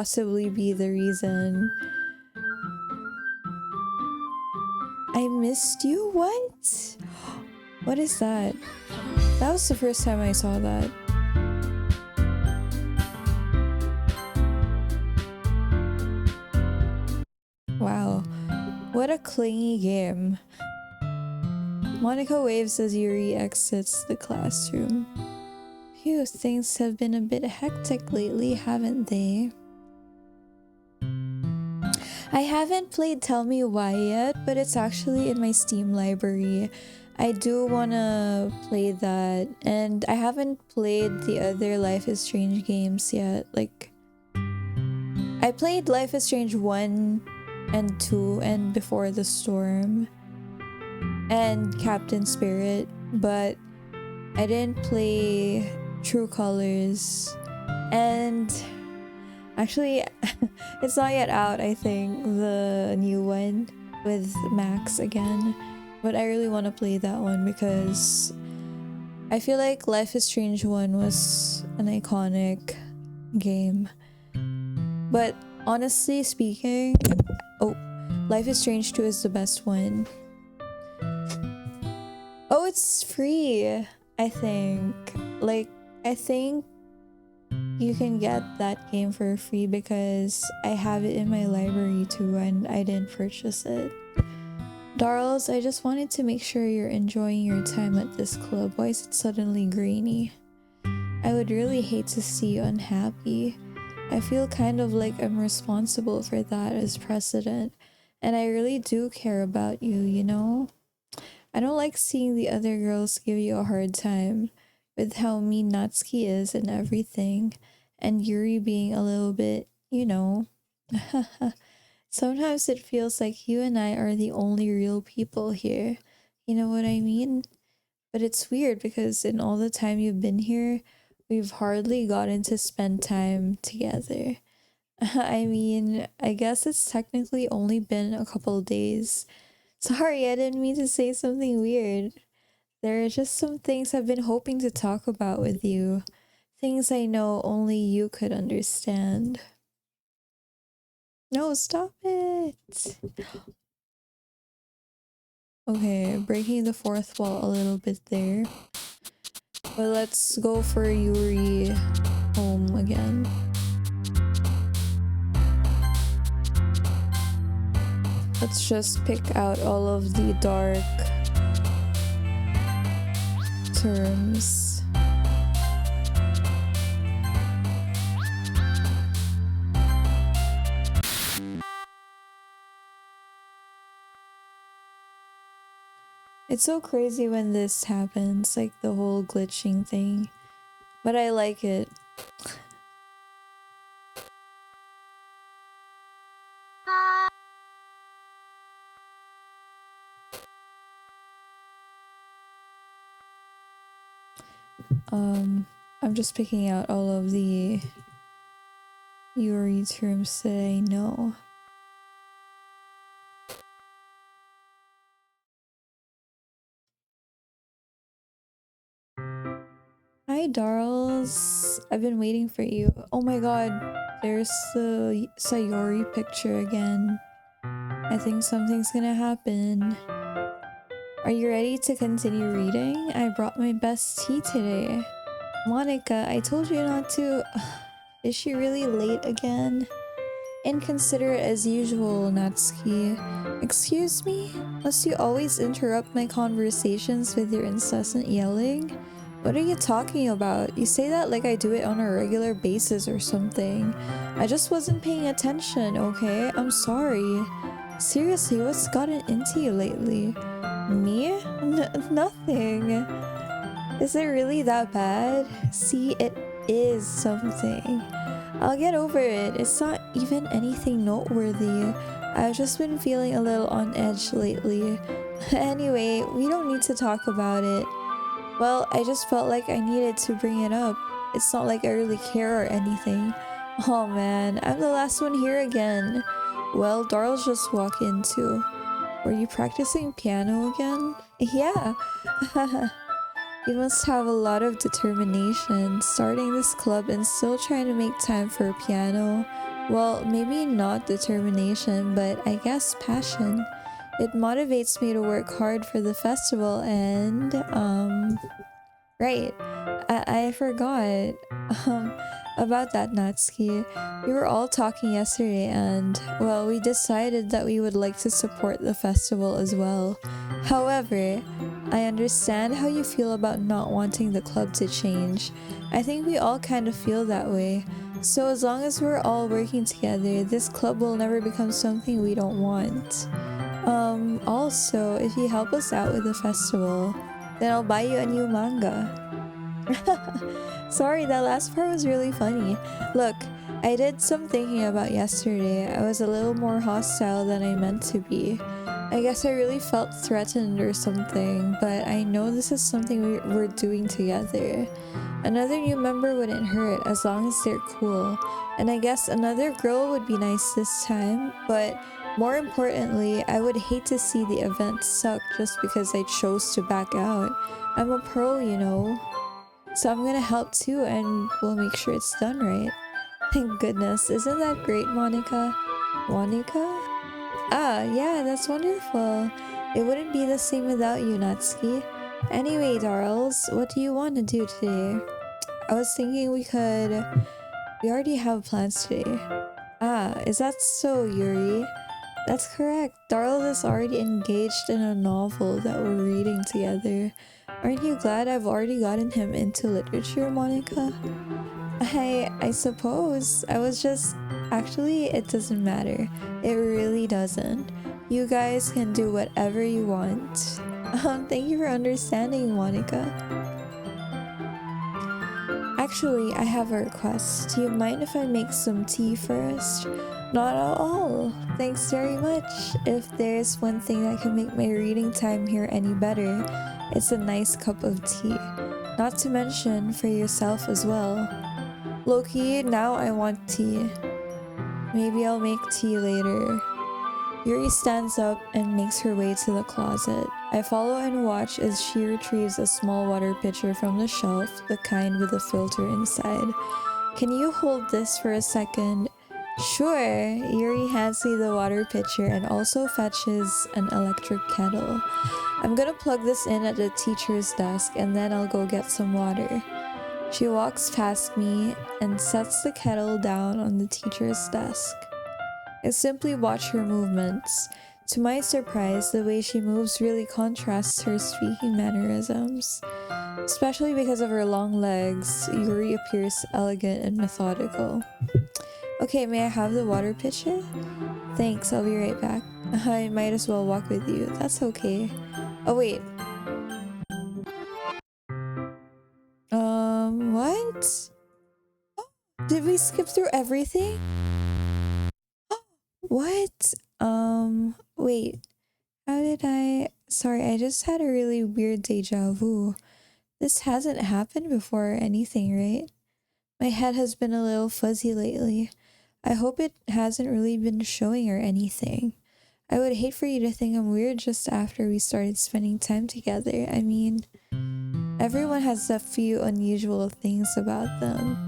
possibly be the reason. I missed you? What? What is that? That was the first time I saw that. Wow. What a clingy game. Monica waves as Yuri exits the classroom. Phew, things have been a bit hectic lately, haven't they? I haven't played Tell Me Why yet, but it's actually in my Steam library. I do wanna play that, and I haven't played the other Life is Strange games yet. Like, I played Life is Strange 1 and 2 and Before the Storm and Captain Spirit, but I didn't play True Colors. And actually, it's not yet out, I think, the new one with Max again. But I really want to play that one because I feel like Life is Strange 1 was an iconic game. But honestly speaking, Life is Strange 2 is the best one. Oh, it's free, I think. Like, I think you can get that game for free because I have it in my library too and I didn't purchase it. Darls, I just wanted to make sure you're enjoying your time at this club. Why is it suddenly grainy? I would really hate to see you unhappy. I feel kind of like I'm responsible for that as president, and I really do care about you, you know? I don't like seeing the other girls give you a hard time with how mean Natsuki is and everything, and Yuri being a little bit, you know. Sometimes it feels like you and I are the only real people here. You know what I mean? But it's weird because in all the time you've been here, we've hardly gotten to spend time together. I mean, I guess it's technically only been a couple days. Sorry, I didn't mean to say something weird. There are just some things I've been hoping to talk about with you. Things I know only you could understand. No, stop it! Okay, breaking the fourth wall a little bit there. But let's go for Yuri home again. Let's just pick out all of the dark terms. It's so crazy when this happens, like the whole glitching thing. But I like it. I'm just picking out all of the Yuri terms that I know. Hi, Darls. I've been waiting for you. Oh my god, there's the Sayori picture again. I think something's gonna happen. Are you ready to continue reading? I brought my best tea today. Monica, I told you not to. Is she really late again? Inconsiderate as usual, Natsuki. Excuse me? Must you always interrupt my conversations with your incessant yelling? What are you talking about? You say that like I do it on a regular basis or something. I just wasn't paying attention, okay? I'm sorry. Seriously, what's gotten into you lately? Me? Nothing. Is it really that bad? See, it is something. I'll get over it. It's not even anything noteworthy. I've just been feeling a little on edge lately. Anyway, we don't need to talk about it. Well, I just felt like I needed to bring it up. It's not like I really care or anything. Oh man, I'm the last one here again. Well, Darl's just walk in too. Were you practicing piano again? Yeah. You must have a lot of determination, starting this club and still trying to make time for piano. Well, maybe not determination, but I guess passion. It motivates me to work hard for the festival and, right. I forgot um, about that, Natsuki. We were all talking yesterday and, well, we decided that we would like to support the festival as well. However, I understand how you feel about not wanting the club to change. I think we all kind of feel that way. So as long as we're all working together, this club will never become something we don't want. Also, if you help us out with the festival, then I'll buy you a new manga. Sorry, that last part was really funny. Look, I did some thinking about yesterday. I was a little more hostile than I meant to be. I guess I really felt threatened or something, but I know this is something we're doing together. Another new member wouldn't hurt as long as they're cool. And I guess another girl would be nice this time, but more importantly, I would hate to see the event suck just because I chose to back out. I'm a pro, you know. So I'm gonna help too and we'll make sure it's done right. Thank goodness, isn't that great, Monica? Monica? Ah, yeah, that's wonderful. It wouldn't be the same without you, Natsuki. Anyway, darls, what do you want to do today? I was thinking we already have plans today. Ah, is that so, Yuri? That's correct. Darl is already engaged in a novel that we're reading together. Aren't you glad I've already gotten him into literature, Monica? I suppose. I was just... Actually, it doesn't matter. It really doesn't. You guys can do whatever you want. Thank you for understanding, Monica. Actually, I have a request. Do you mind if I make some tea first? Not at all. Thanks very much. If there's one thing that can make my reading time here any better, it's a nice cup of tea. Not to mention for yourself as well. Loki, now I want tea. Maybe I'll make tea later. Yuri stands up and makes her way to the closet. I follow and watch as she retrieves a small water pitcher from the shelf, the kind with a filter inside. Can you hold this for a second? Sure. Yuri hands me the water pitcher and also fetches an electric kettle. I'm gonna plug this in at the teacher's desk and then I'll go get some water. She walks past me and sets the kettle down on the teacher's desk. I simply watch her movements. To my surprise, the way she moves really contrasts her speaking mannerisms. Especially because of her long legs, Yuri appears elegant and methodical. Okay, may I have the water pitcher? Thanks, I'll be right back. I might as well walk with you. That's okay. Oh, wait. What? Did we skip through everything? What? Wait. How did I... Sorry, I just had a really weird deja vu. This hasn't happened before or anything, right? My head has been a little fuzzy lately. I hope it hasn't really been showing or anything. I would hate for you to think I'm weird just after we started spending time together. I mean, everyone has a few unusual things about them.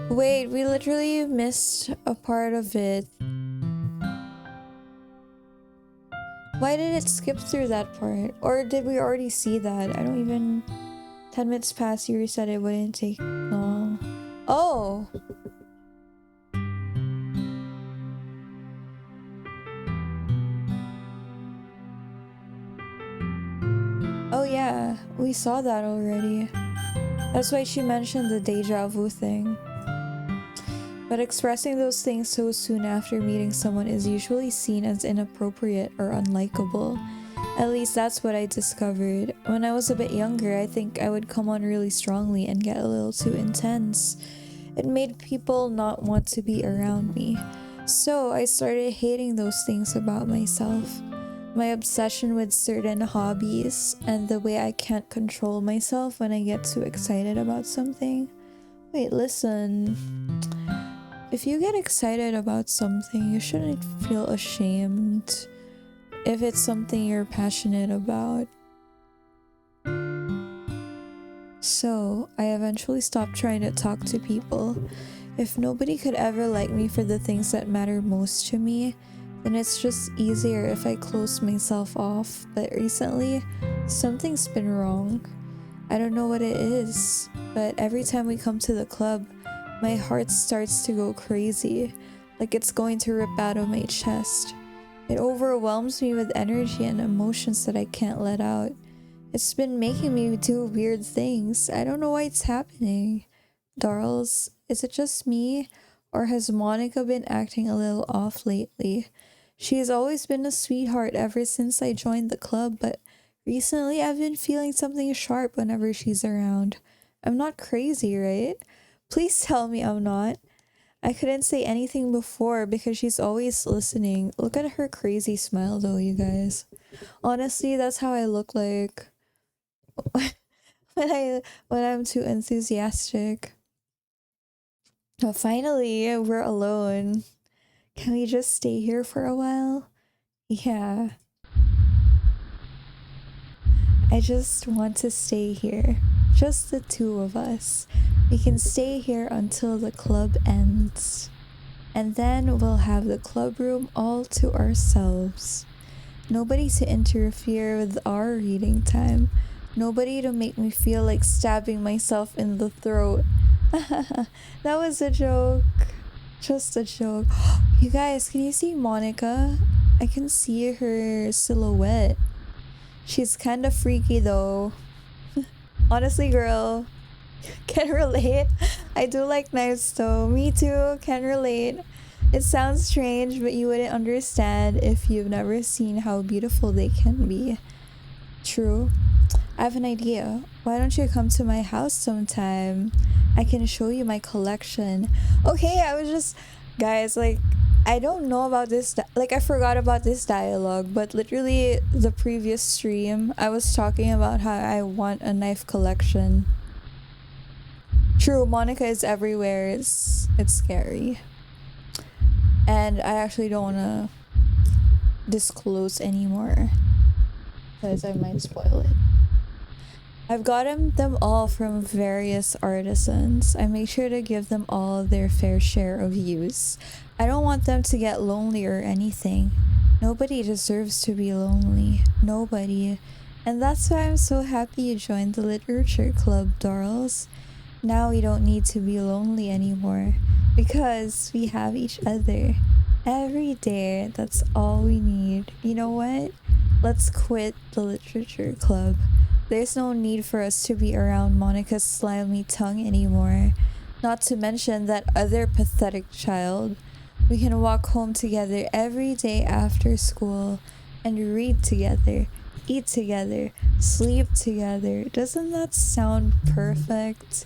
Wait, we literally missed a part of it. Why did it skip through that part? Or did we already see that? I don't even... 10 minutes past, Yuri said it wouldn't take long. Oh! Oh yeah, we saw that already. That's why she mentioned the deja vu thing. But expressing those things so soon after meeting someone is usually seen as inappropriate or unlikable. At least that's what I discovered. When I was a bit younger, I think I would come on really strongly and get a little too intense. It made people not want to be around me. So I started hating those things about myself. My obsession with certain hobbies and the way I can't control myself when I get too excited about something. Wait, listen. If you get excited about something, you shouldn't feel ashamed if it's something you're passionate about. So, I eventually stopped trying to talk to people. If nobody could ever like me for the things that matter most to me, then it's just easier if I close myself off. But recently, something's been wrong. I don't know what it is, but every time we come to the club, my heart starts to go crazy, like it's going to rip out of my chest. It overwhelms me with energy and emotions that I can't let out. It's been making me do weird things. I don't know why it's happening. Darls, is it just me? Or has Monica been acting a little off lately? She has always been a sweetheart ever since I joined the club, but recently I've been feeling something sharp whenever she's around. I'm not crazy, right? Please tell me I'm not. I couldn't say anything before because she's always listening. Look at her crazy smile though, you guys. Honestly, that's how I look like when I'm too enthusiastic. But finally, we're alone. Can we just stay here for a while? Yeah. I just want to stay here. Just the two of us. We can stay here until the club ends. And then we'll have the club room all to ourselves. Nobody to interfere with our reading time. Nobody to make me feel like stabbing myself in the throat. That was a joke. Just a joke. You guys, can you see Monica? I can see her silhouette. She's kind of freaky though. Honestly, girl, can relate. I do like knives though. Me too, can relate. It sounds strange, but you wouldn't understand if you've never seen how beautiful they can be. True. I have an idea. Why don't you come to my house sometime? I can show you my collection. Okay, I was just... Guys, like, I don't know about this... Like, I forgot about this dialogue, but literally the previous stream, I was talking about how I want a knife collection. True, Monica is everywhere. It's scary. And I actually don't want to disclose anymore, because I might spoil it. I've gotten them all from various artisans. I make sure to give them all their fair share of use. I don't want them to get lonely or anything. Nobody deserves to be lonely. Nobody. And that's why I'm so happy you joined the literature club, Darls. Now we don't need to be lonely anymore, because we have each other. Every day, that's all we need. You know what? Let's quit the literature club. There's no need for us to be around Monica's slimy tongue anymore. Not to mention that other pathetic child. We can walk home together every day after school and read together, eat together, sleep together. Doesn't that sound perfect?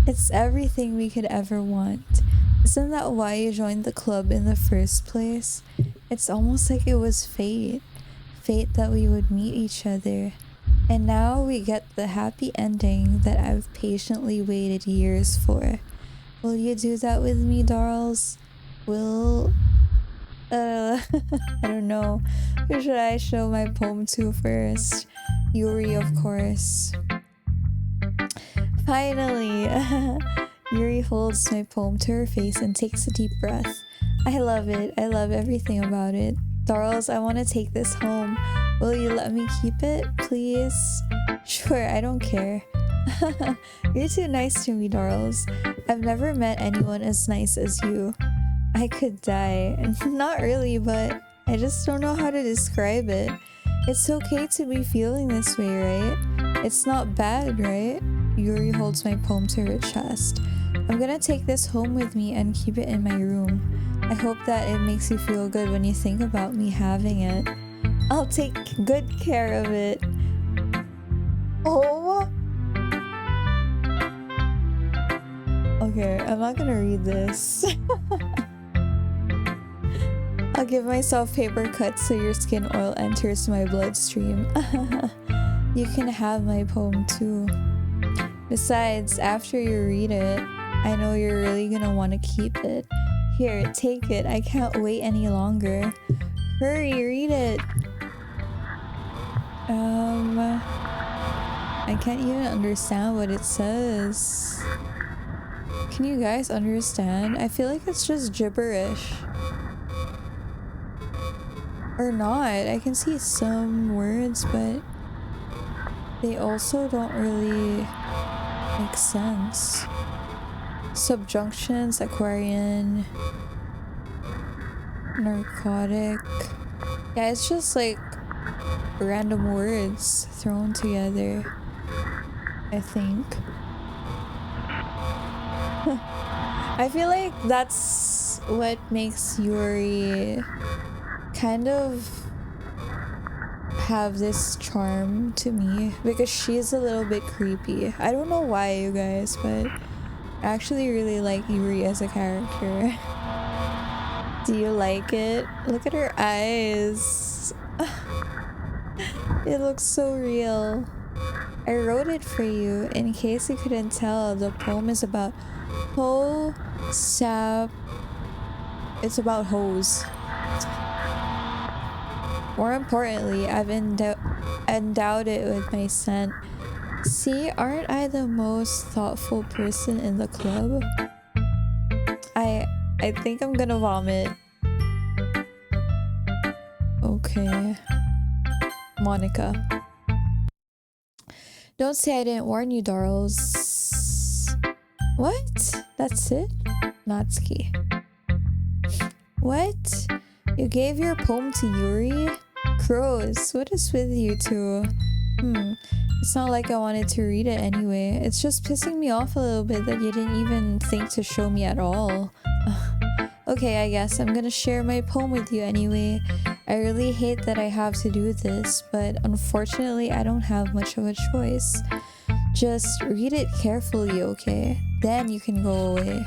It's everything we could ever want. Isn't that why you joined the club in the first place? It's almost like it was fate. Fate that we would meet each other. And now we get the happy ending that I've patiently waited years for. Will you do that with me, Darls? I don't know. Who should I show my poem to first? Yuri, of course. Finally! Yuri holds my poem to her face and takes a deep breath. I love it. I love everything about it. Darls, I want to take this home. Will you let me keep it, please? Sure, I don't care. You're too nice to me, Darls. I've never met anyone as nice as you. I could die. Not really, but I just don't know how to describe it. It's okay to be feeling this way, right? It's not bad, right? Yuri holds my poem to her chest. I'm gonna take this home with me and keep it in my room. I hope that it makes you feel good when you think about me having it. I'll take good care of it. Oh! Okay, I'm not gonna read this. I'll give myself paper cuts so your skin oil enters my bloodstream. You can have my poem too. Besides, after you read it, I know you're really gonna want to keep it. Here, take it. I can't wait any longer. Hurry, read it. I can't even understand what it says. Can you guys understand? I feel like it's just gibberish. Or not. I can see some words, but they also don't really make sense. Subjunctions, Aquarian, narcotic. Yeah, it's just like random words thrown together, I think. I feel like that's what makes Yuri kind of have this charm to me, because she's a little bit creepy. I don't know why, you guys, but I actually really like Yuri as a character. Do you like it? Look at her eyes. It looks so real. I wrote it for you. In case you couldn't tell, the poem is about it's about hoes. More importantly, I've endowed it with my scent. See, aren't I the most thoughtful person in the club? I think I'm gonna vomit. Okay. Monica. Don't say I didn't warn you, darls. What? That's it? Natsuki. What? You gave your poem to Yuri? Crows, what is with you two? It's not like I wanted to read it anyway. It's just pissing me off a little bit that you didn't even think to show me at all. Okay, I guess I'm gonna share my poem with you anyway. I really hate that I have to do this, but unfortunately I don't have much of a choice. Just read it carefully, okay? Then you can go away.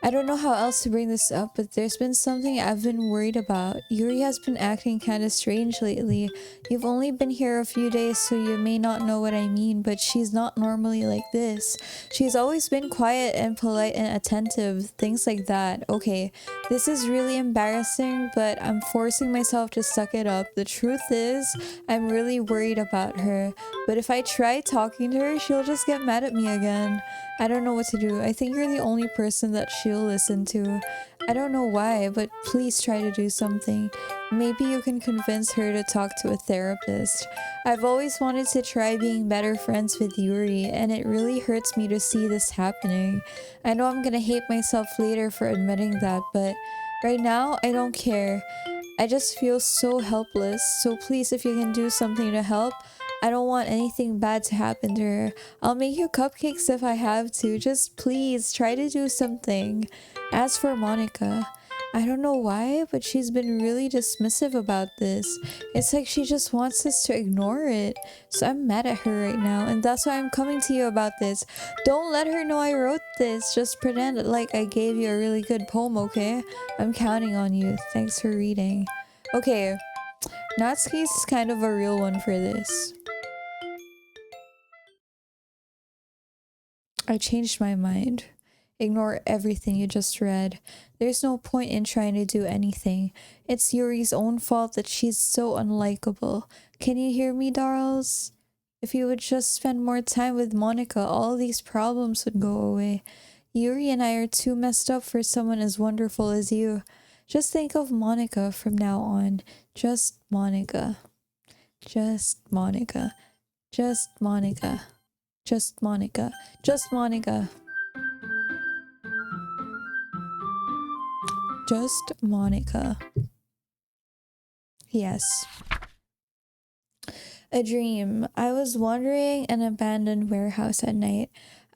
I don't know how else to bring this up, but there's been something I've been worried about. Yuri has been acting kinda strange lately. You've only been here a few days, so you may not know what I mean, but she's not normally like this. She's always been quiet and polite and attentive, things like that. Okay, this is really embarrassing, but I'm forcing myself to suck it up. The truth is, I'm really worried about her, but if I try talking to her, she'll just get mad at me again. I don't know what to do. I think you're the only person that she'll listen to. I don't know why, but please try to do something. Maybe you can convince her to talk to a therapist. I've always wanted to try being better friends with Yuri, and it really hurts me to see this happening. I know I'm gonna hate myself later for admitting that, but right now, I don't care. I just feel so helpless, so please, if you can do something to help, I don't want anything bad to happen to her. I'll make you cupcakes if I have to. Just please try to do something. As for Monica, I don't know why, but she's been really dismissive about this. It's like she just wants us to ignore it. So I'm mad at her right now, and that's why I'm coming to you about this. Don't let her know I wrote this. Just pretend like I gave you a really good poem, okay? I'm counting on you. Thanks for reading. Okay, Natsuki's kind of a real one for this. I changed my mind. Ignore everything you just read. There's no point in trying to do anything. It's Yuri's own fault that she's so unlikable. Can you hear me, darls? If you would just spend more time with Monica, all these problems would go away. Yuri and I are too messed up for someone as wonderful as you. Just think of Monica from now on. Just Monica. Just Monica. Just Monica. Just Monica. Just Monica. Just Monica. Yes. A dream. I was wandering an abandoned warehouse at night.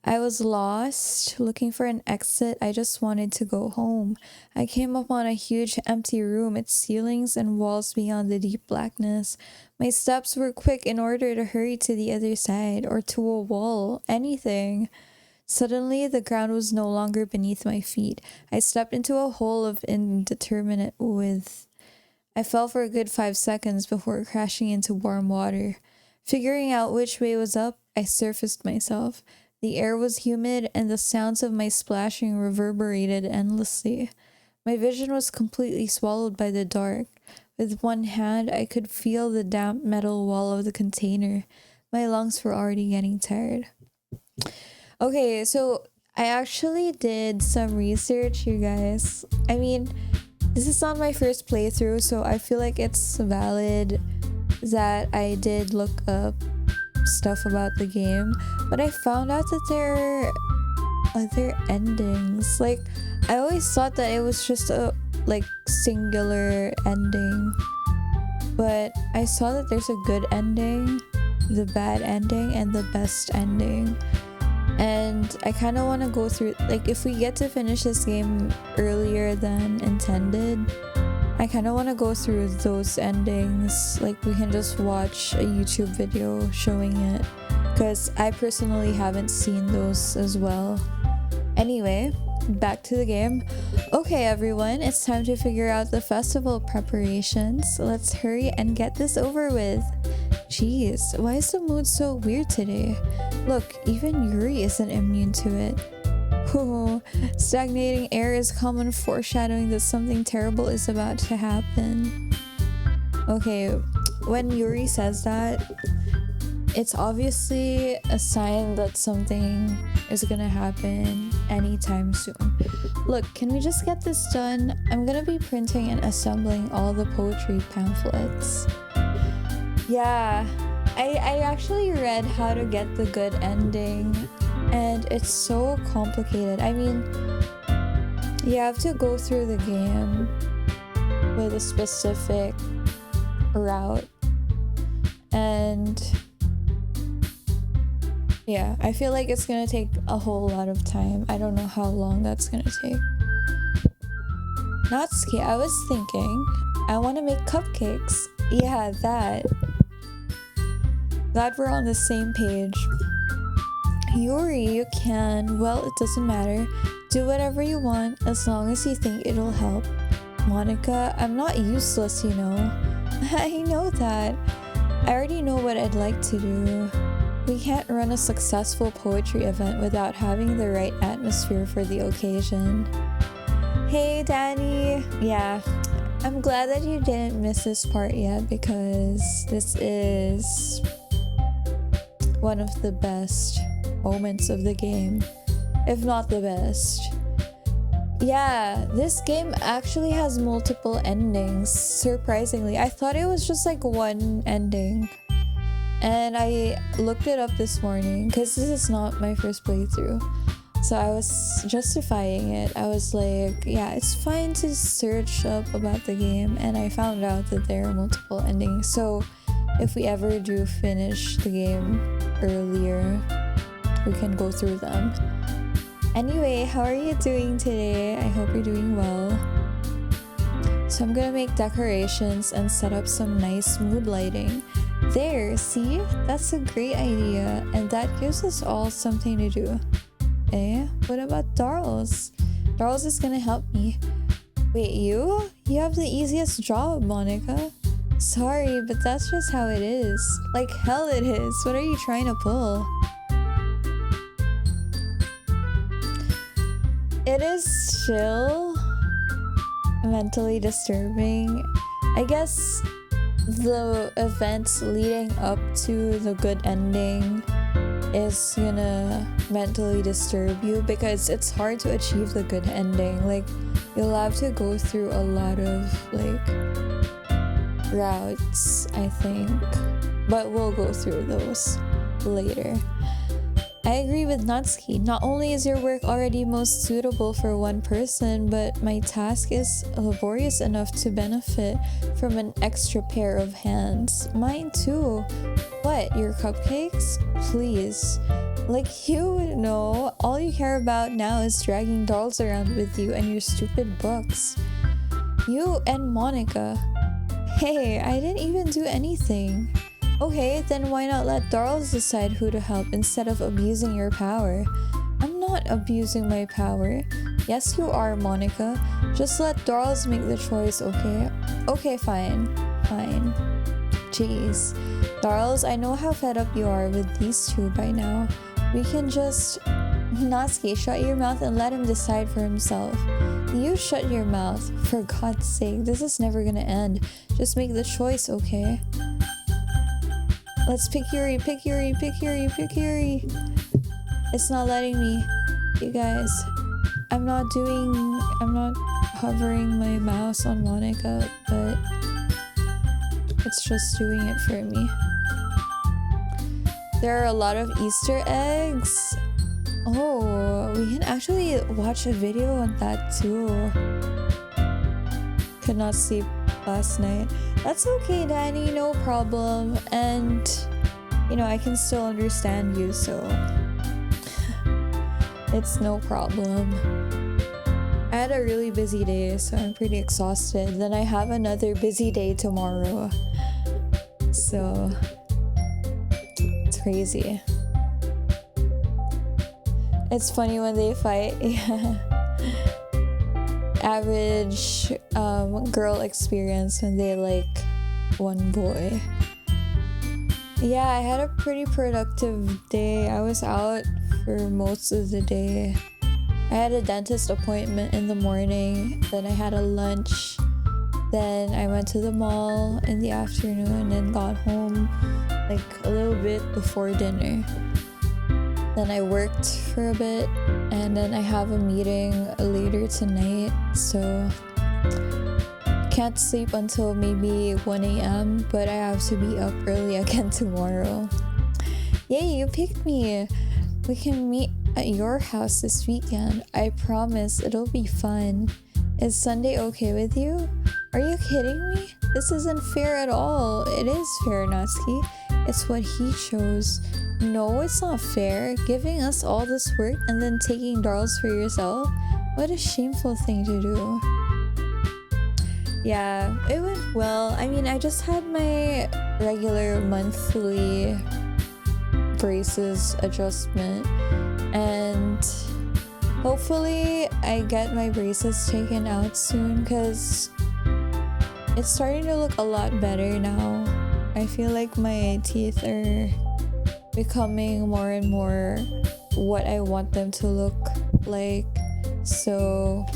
I was lost, looking for an exit. I just wanted to go home. I came upon a huge empty room, its ceilings and walls beyond the deep blackness. My steps were quick in order to hurry to the other side, or to a wall, anything. Suddenly, the ground was no longer beneath my feet. I stepped into a hole of indeterminate width. I fell for a good 5 seconds before crashing into warm water. Figuring out which way was up, I surfaced myself. The air was humid, and the sounds of my splashing reverberated endlessly. My vision was completely swallowed by the dark. With one hand, I could feel the damp metal wall of the container. My lungs were already getting tired. Okay, so I actually did some research, you guys. I mean, this is not my first playthrough, so I feel like it's valid that I did look up stuff about the game, but I found out that there are other endings. Like, I always thought that it was just a like singular ending, but I saw that there's a good ending, the bad ending, and the best ending. And I kind of want to go through, like, if we get to finish this game earlier than intended, I kind of want to go through those endings. Like, we can just watch a YouTube video showing it, because I personally haven't seen those as well. Anyway, back to the game. Okay, everyone, it's time to figure out the festival preparations. Let's hurry and get this over with. Jeez, why is the mood so weird today? Look, even Yuri isn't immune to it. Oh, stagnating air is common foreshadowing that something terrible is about to happen. Okay, when Yuri says that, it's obviously a sign that something is gonna happen anytime soon. Look, can we just get this done? I'm gonna be printing and assembling all the poetry pamphlets. Yeah, I actually read how to get the good ending, and it's so complicated. I mean, you have to go through the game with a specific route, and yeah, I feel like it's gonna take a whole lot of time. I don't know how long that's gonna take. Natsuki, I was thinking, I want to make cupcakes. Yeah, that. Glad we're on the same page. Yuri, you can. Well, it doesn't matter. Do whatever you want as long as you think it'll help. Monica, I'm not useless, you know. I know that. I already know what I'd like to do. We can't run a successful poetry event without having the right atmosphere for the occasion. Hey, Danny. Yeah, I'm glad that you didn't miss this part yet, because this is one of the best moments of the game, if not the best. Yeah, this game actually has multiple endings, surprisingly. I thought it was just like one ending, and I looked it up this morning because this is not my first playthrough, so I was justifying it. I was like, yeah, it's fine to search up about the game, and I found out that there are multiple endings, so if we ever do finish the game earlier, we can go through them. Anyway, how are you doing today? I hope you're doing well. So I'm gonna make decorations and set up some nice mood lighting. There, see? That's a great idea, and that gives us all something to do. Eh? What about Darls? Darls is gonna help me. Wait, you? You have the easiest job, Monica. Sorry, but that's just how it is. Like hell it is. What are you trying to pull? It is still mentally disturbing. I guess the events leading up to the good ending is gonna mentally disturb you, because it's hard to achieve the good ending. Like, you'll have to go through a lot of like routes, I think, but we'll go through those later. I agree with Natsuki. Not only is your work already most suitable for one person, but my task is laborious enough to benefit from an extra pair of hands. Mine too. What, your cupcakes? Please. Like, you know, all you care about now is dragging dolls around with you and your stupid books. You and Monica. Hey, I didn't even do anything. Okay, then why not let Darls decide who to help instead of abusing your power? I'm not abusing my power. Yes, you are, Monica. Just let Darls make the choice, okay? Okay, fine. Fine. Jeez. Darls, I know how fed up you are with these two by now. We can just... Natsuki, shut your mouth and let him decide for himself. You shut your mouth. For God's sake, this is never gonna end. Just make the choice, okay? Let's pick Yuri, pick Yuri, pick Yuri, pick Yuri. It's not letting me. You guys. I'm not hovering my mouse on Monica, but it's just doing it for me. There are a lot of Easter eggs. Oh, we can actually watch a video on that too. Could not sleep last night. That's okay, Danny, no problem. And, you know, I can still understand you, so it's no problem. I had a really busy day, so I'm pretty exhausted. Then I have another busy day tomorrow. So it's crazy. It's funny when they fight. Yeah. Average girl experience when they like one boy. Yeah, I had a pretty productive day. I was out for most of the day. I had a dentist appointment in the morning, then I had a lunch, then I went to the mall in the afternoon and got home like a little bit before dinner. Then I worked for a bit, and then I have a meeting later tonight, so can't sleep until maybe 1 a.m, but I have to be up early again tomorrow. Yay, you picked me! We can meet at your house this weekend. I promise it'll be fun. Is Sunday okay with you? Are you kidding me? This isn't fair at all. It is fair, Natsuki. It's what he chose. No, it's not fair. Giving us all this work and then taking Darls for yourself? What a shameful thing to do. Yeah, it went well. I mean, I just had my regular monthly braces adjustment, and hopefully I get my braces taken out soon because it's starting to look a lot better now. I feel like my teeth are becoming more and more what I want them to look like, so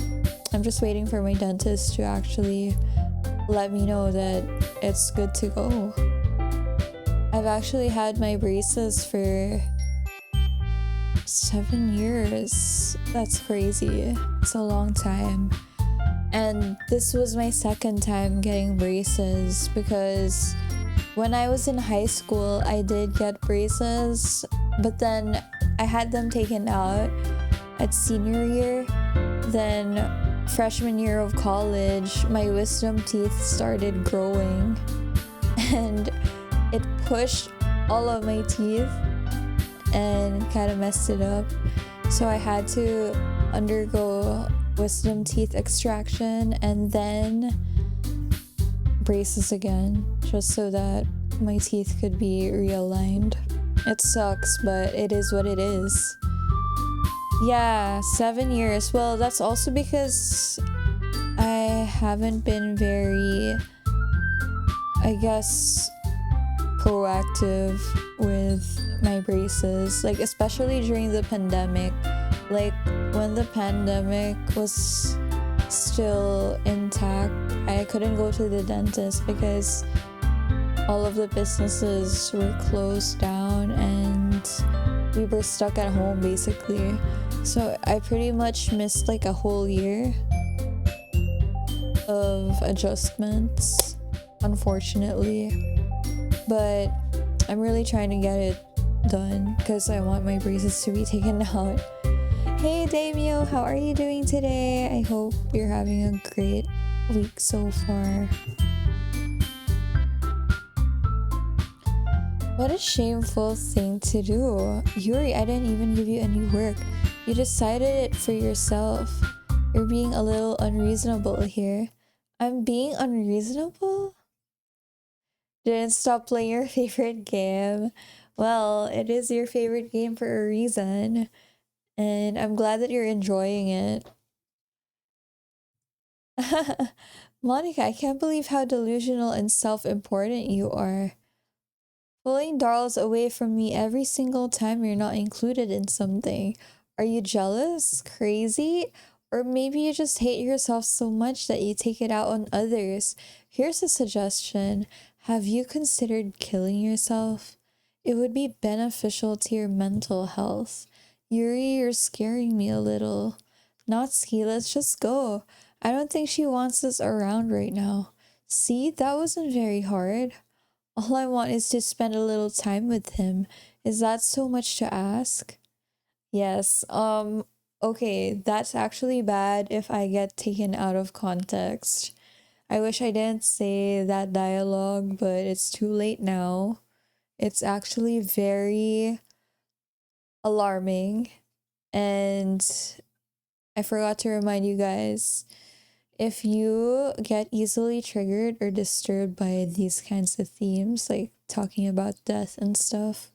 I'm just waiting for my dentist to actually let me know that it's good to go. I've actually had my braces for 7 years. That's crazy. It's a long time. And this was my second time getting braces because when I was in high school, I did get braces, but then I had them taken out at senior year. Then freshman year of college, my wisdom teeth started growing and it pushed all of my teeth and kind of messed it up. So I had to undergo wisdom teeth extraction and then braces again, just so that my teeth could be realigned. It sucks, but it is what it is. Yeah, 7 years. Well, that's also because I haven't been very, I guess, proactive with my braces, like especially during the pandemic. Like when the pandemic was still intact, I couldn't go to the dentist because all of the businesses were closed down and we were stuck at home basically. So I pretty much missed like a whole year of adjustments, unfortunately. But I'm really trying to get it done because I want my braces to be taken out. Hey Damio, how are you doing today? I hope you're having a great week so far. What a shameful thing to do. Yuri, I didn't even give you any work. You decided it for yourself. You're being a little unreasonable here. I'm being unreasonable? Didn't stop playing your favorite game. Well, it is your favorite game for a reason. And I'm glad that you're enjoying it. Monica, I can't believe how delusional and self-important you are. Pulling Darls away from me every single time you're not included in something. Are you jealous? Crazy? Or maybe you just hate yourself so much that you take it out on others. Here's a suggestion. Have you considered killing yourself? It would be beneficial to your mental health. Yuri, you're scaring me a little. Natsuki, let's just go. I don't think she wants us around right now. See, that wasn't very hard. All I want is to spend a little time with him. Is that so much to ask? Yes, okay, that's actually bad if I get taken out of context. I wish I didn't say that dialogue, but it's too late now. It's actually very alarming. And I forgot to remind you guys, if you get easily triggered or disturbed by these kinds of themes, like talking about death and stuff,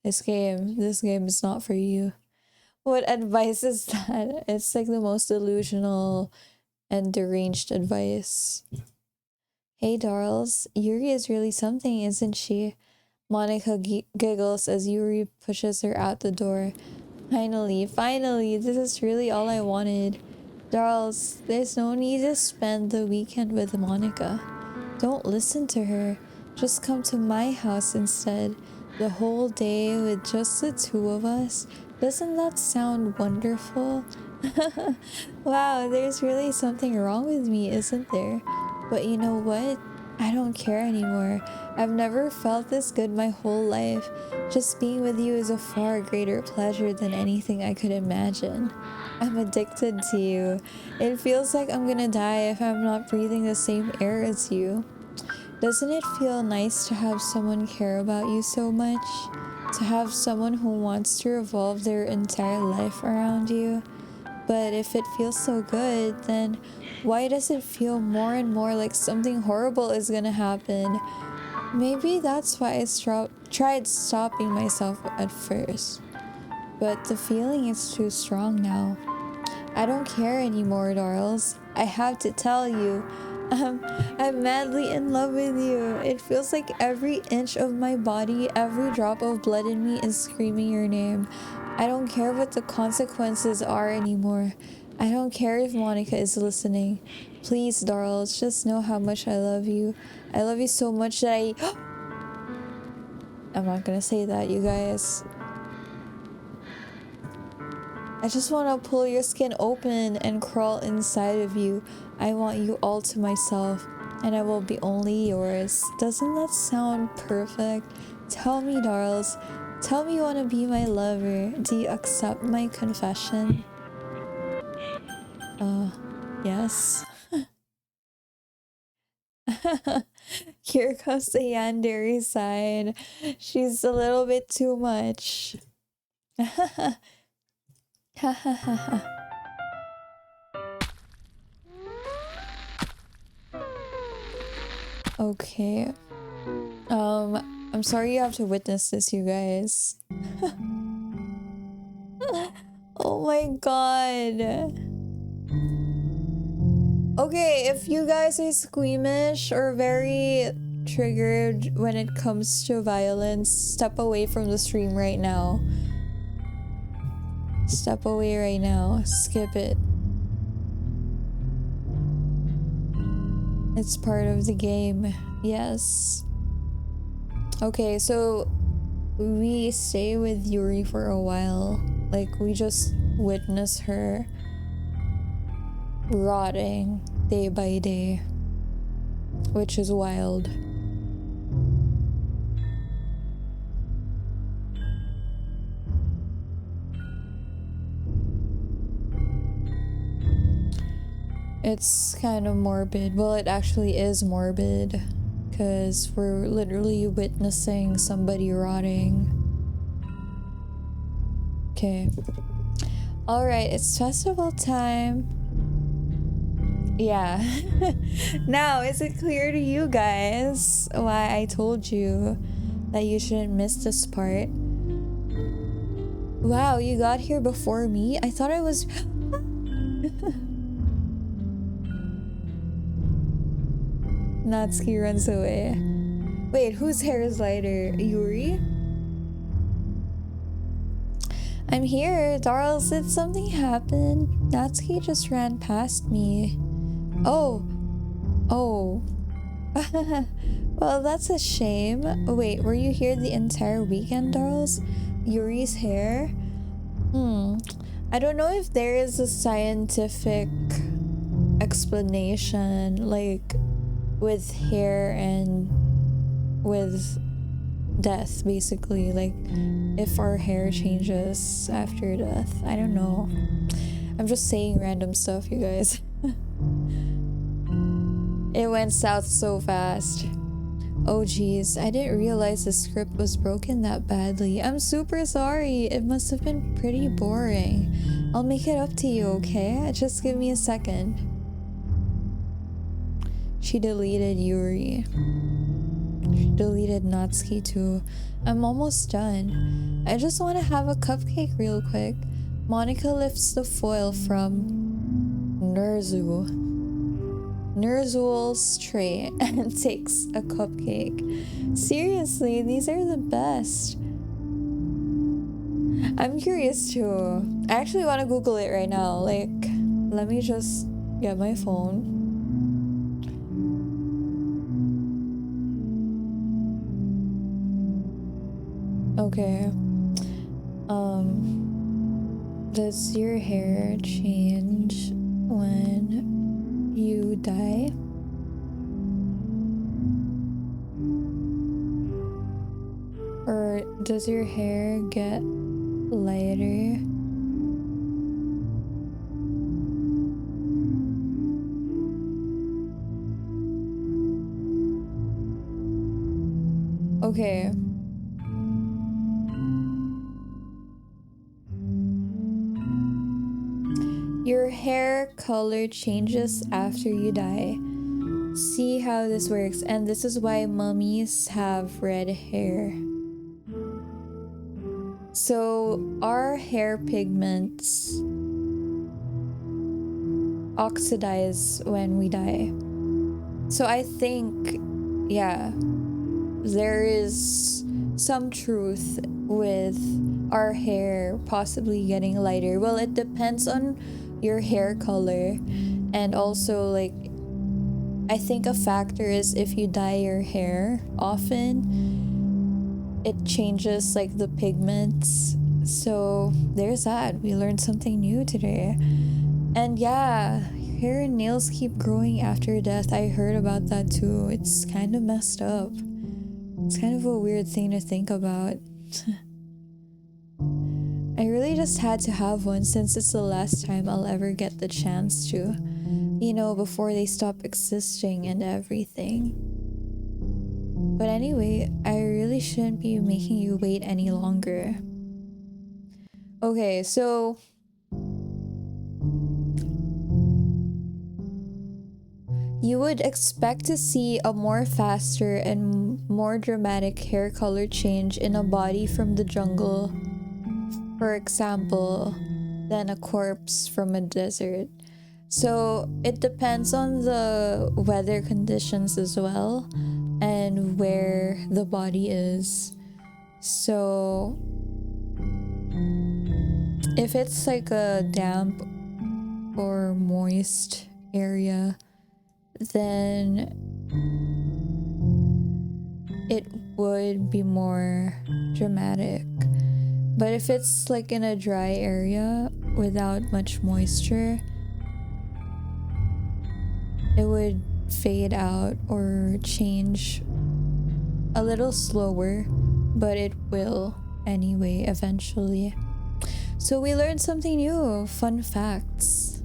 this game is not for you. What advice is that? It's like the most delusional and deranged advice. Hey Darls, Yuri is really something, isn't she? Monica giggles as Yuri pushes her out the door. Finally, this is really all I wanted. Darls, there's no need to spend the weekend with Monica. Don't listen to her. Just come to my house instead. The whole day with just the two of us. Doesn't that sound wonderful? Wow, there's really something wrong with me, isn't there? But you know what? I don't care anymore. I've never felt this good my whole life. Just being with you is a far greater pleasure than anything I could imagine. I'm addicted to you. It feels like I'm gonna die if I'm not breathing the same air as you. Doesn't it feel nice to have someone care about you so much? To have someone who wants to revolve their entire life around you? But if it feels so good, then why does it feel more and more like something horrible is gonna happen? Maybe that's why I tried stopping myself at first. But the feeling is too strong now. I don't care anymore, Darls. I have to tell you, I'm madly in love with you. It feels like every inch of my body, every drop of blood in me is screaming your name. I don't care what the consequences are anymore. I don't care if Monica is listening. Please, Darls, just know how much I love you. I love you so much that I'm not gonna say that, you guys. I just want to pull your skin open and crawl inside of you. I want you all to myself, and I will be only yours. Doesn't that sound perfect? Tell me, Darls. Tell me you want to be my lover. Do you accept my confession? Yes. Here comes the yandere side. She's a little bit too much. Okay. I'm sorry you have to witness this, you guys. Oh my god. Okay, if you guys are squeamish or very triggered when it comes to violence, step away from the stream right now. Step away right now. Skip it. It's part of the game. Yes. Okay, so we stay with Yuri for a while. Like, we just witness her rotting day by day, which is wild. It's kind of morbid. Well, it actually is morbid, because we're literally witnessing somebody rotting. Okay. Alright, it's festival time. Yeah. Now, is it clear to you guys why I told you that you shouldn't miss this part? Wow, you got here before me? I thought I was... Natsuki runs away. Wait, whose hair is lighter? Yuri? I'm here. Darls, did something happen? Natsuki just ran past me. Oh. Oh. Well, that's a shame. Wait, were you here the entire weekend, Darls? Yuri's hair? I don't know if there is a scientific explanation, like, with hair and with death, basically. Like, if our hair changes after death. I don't know. I'm just saying random stuff, you guys. It went south so fast. Oh geez, I didn't realize the script was broken that badly. I'm super sorry. It must have been pretty boring. I'll make it up to you, okay? Just give me a second. She deleted Yuri. She deleted Natsuki too. I'm almost done. I just want to have a cupcake real quick. Monica lifts the foil from Nerzul's tray and takes a cupcake. Seriously, these are the best. I'm curious too. I actually want to Google it right now. Like, let me just get my phone. Okay. Does your hair change when you die? Or does your hair get lighter? Okay. Your hair color changes after you die. See how this works, and this is why mummies have red hair. So our hair pigments oxidize when we die. So I think, yeah, there is some truth with our hair possibly getting lighter. Well, it depends on your hair color, and also, like, I think a factor is if you dye your hair often, it changes like the pigments. So there's that. We learned something new today. And yeah, hair and nails keep growing after death. I heard about that too. It's kind of messed up. It's kind of a weird thing to think about. I really just had to have one since it's the last time I'll ever get the chance to. You know, before they stop existing and everything. But anyway, I really shouldn't be making you wait any longer. Okay, so you would expect to see a more faster and more dramatic hair color change in a body from the jungle, for example, than a corpse from a desert. So it depends on the weather conditions as well and where the body is. So if it's like a damp or moist area, then it would be more dramatic. But if it's like in a dry area without much moisture, it would fade out or change a little slower, but it will anyway eventually. So we learned something new. Fun facts.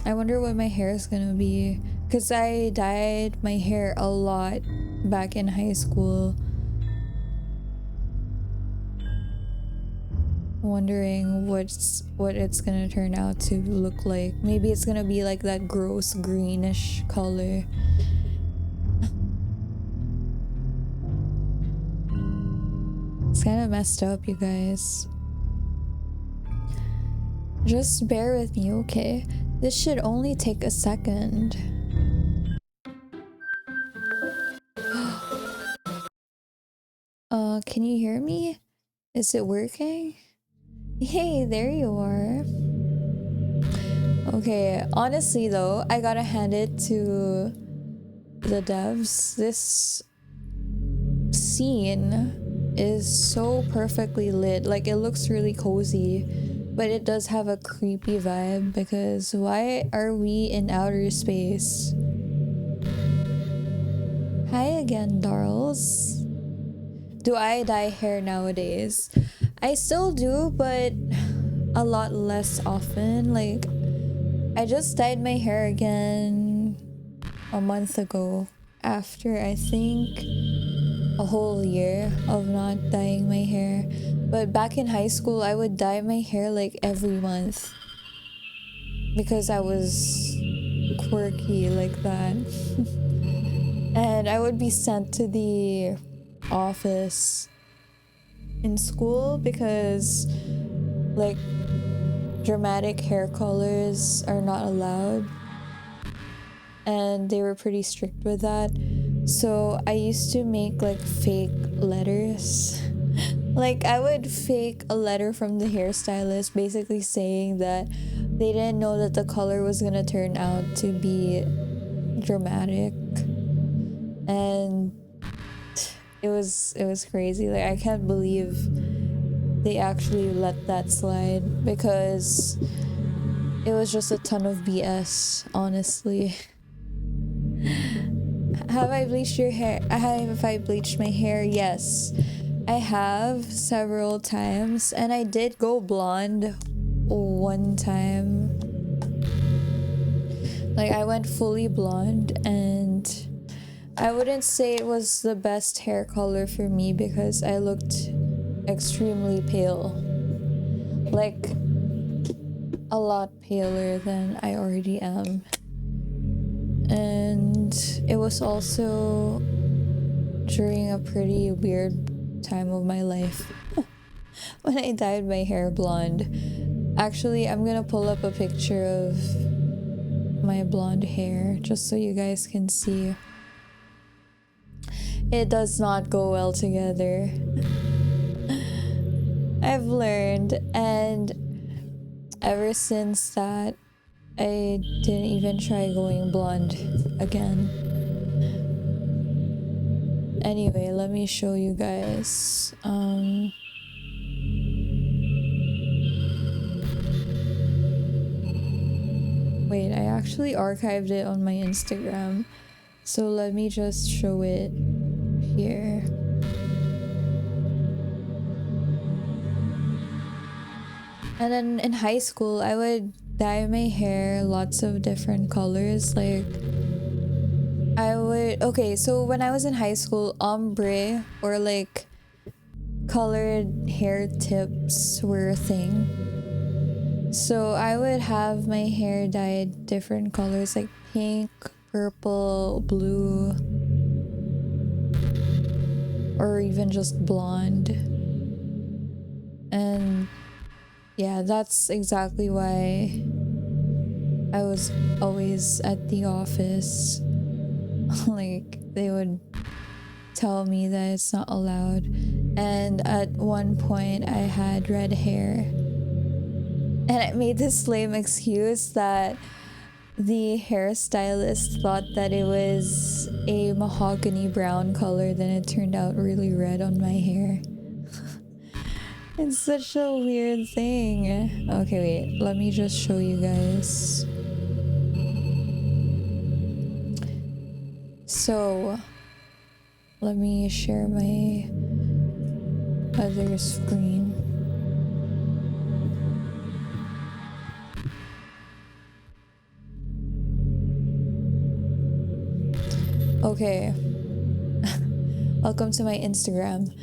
I wonder what my hair is gonna be, because I dyed my hair a lot back in high school. Wondering what it's gonna turn out to look like. Maybe it's gonna be like that gross greenish color. It's kind of messed up, you guys. Just bear with me, okay? This should only take a second. Can you hear me? Is it working? Hey, there you are. Okay, honestly though, I gotta hand it to the devs. This scene is so perfectly lit. Like, it looks really cozy, but it does have a creepy vibe because why are we in outer space? Hi again, Darls. Do I dye hair nowadays? I still do, but a lot less often. Like, I just dyed my hair again a month ago after I think a whole year of not dyeing my hair. But back in high school, I would dye my hair like every month because I was quirky like that. And I would be sent to the office in school because like dramatic hair colors are not allowed, and they were pretty strict with that. So I used to make like fake letters. Like, I would fake a letter from the hairstylist basically saying that they didn't know that the color was gonna turn out to be dramatic. And it was crazy. Like, I can't believe they actually let that slide because it was just a ton of BS, honestly. Have I bleached your hair? Have I bleached my hair? Yes, I have several times, and I did go blonde one time. Like, I went fully blonde, and I wouldn't say it was the best hair color for me because I looked extremely pale. Like, a lot paler than I already am. And it was also during a pretty weird time of my life when I dyed my hair blonde. Actually, I'm gonna pull up a picture of my blonde hair just so you guys can see. It does not go well together. I've learned, and ever since that, I didn't even try going blonde again. Anyway, let me show you guys. Wait, I actually archived it on my Instagram, so let me just show it here. And then in high school, I would dye my hair lots of different colors. Like, okay, so when I was in high school, ombre or like colored hair tips were a thing. So I would have my hair dyed different colors like pink, purple, blue, or even just blonde. And yeah, that's exactly why I was always at the office. Like, they would tell me that it's not allowed. And at one point, I had red hair. And I made this lame excuse that the hairstylist thought that it was a mahogany brown color, then it turned out really red on my hair. It's such a weird thing. Okay, wait. Let me just show you guys. So, let me share my other screen. Okay. Welcome to my Instagram.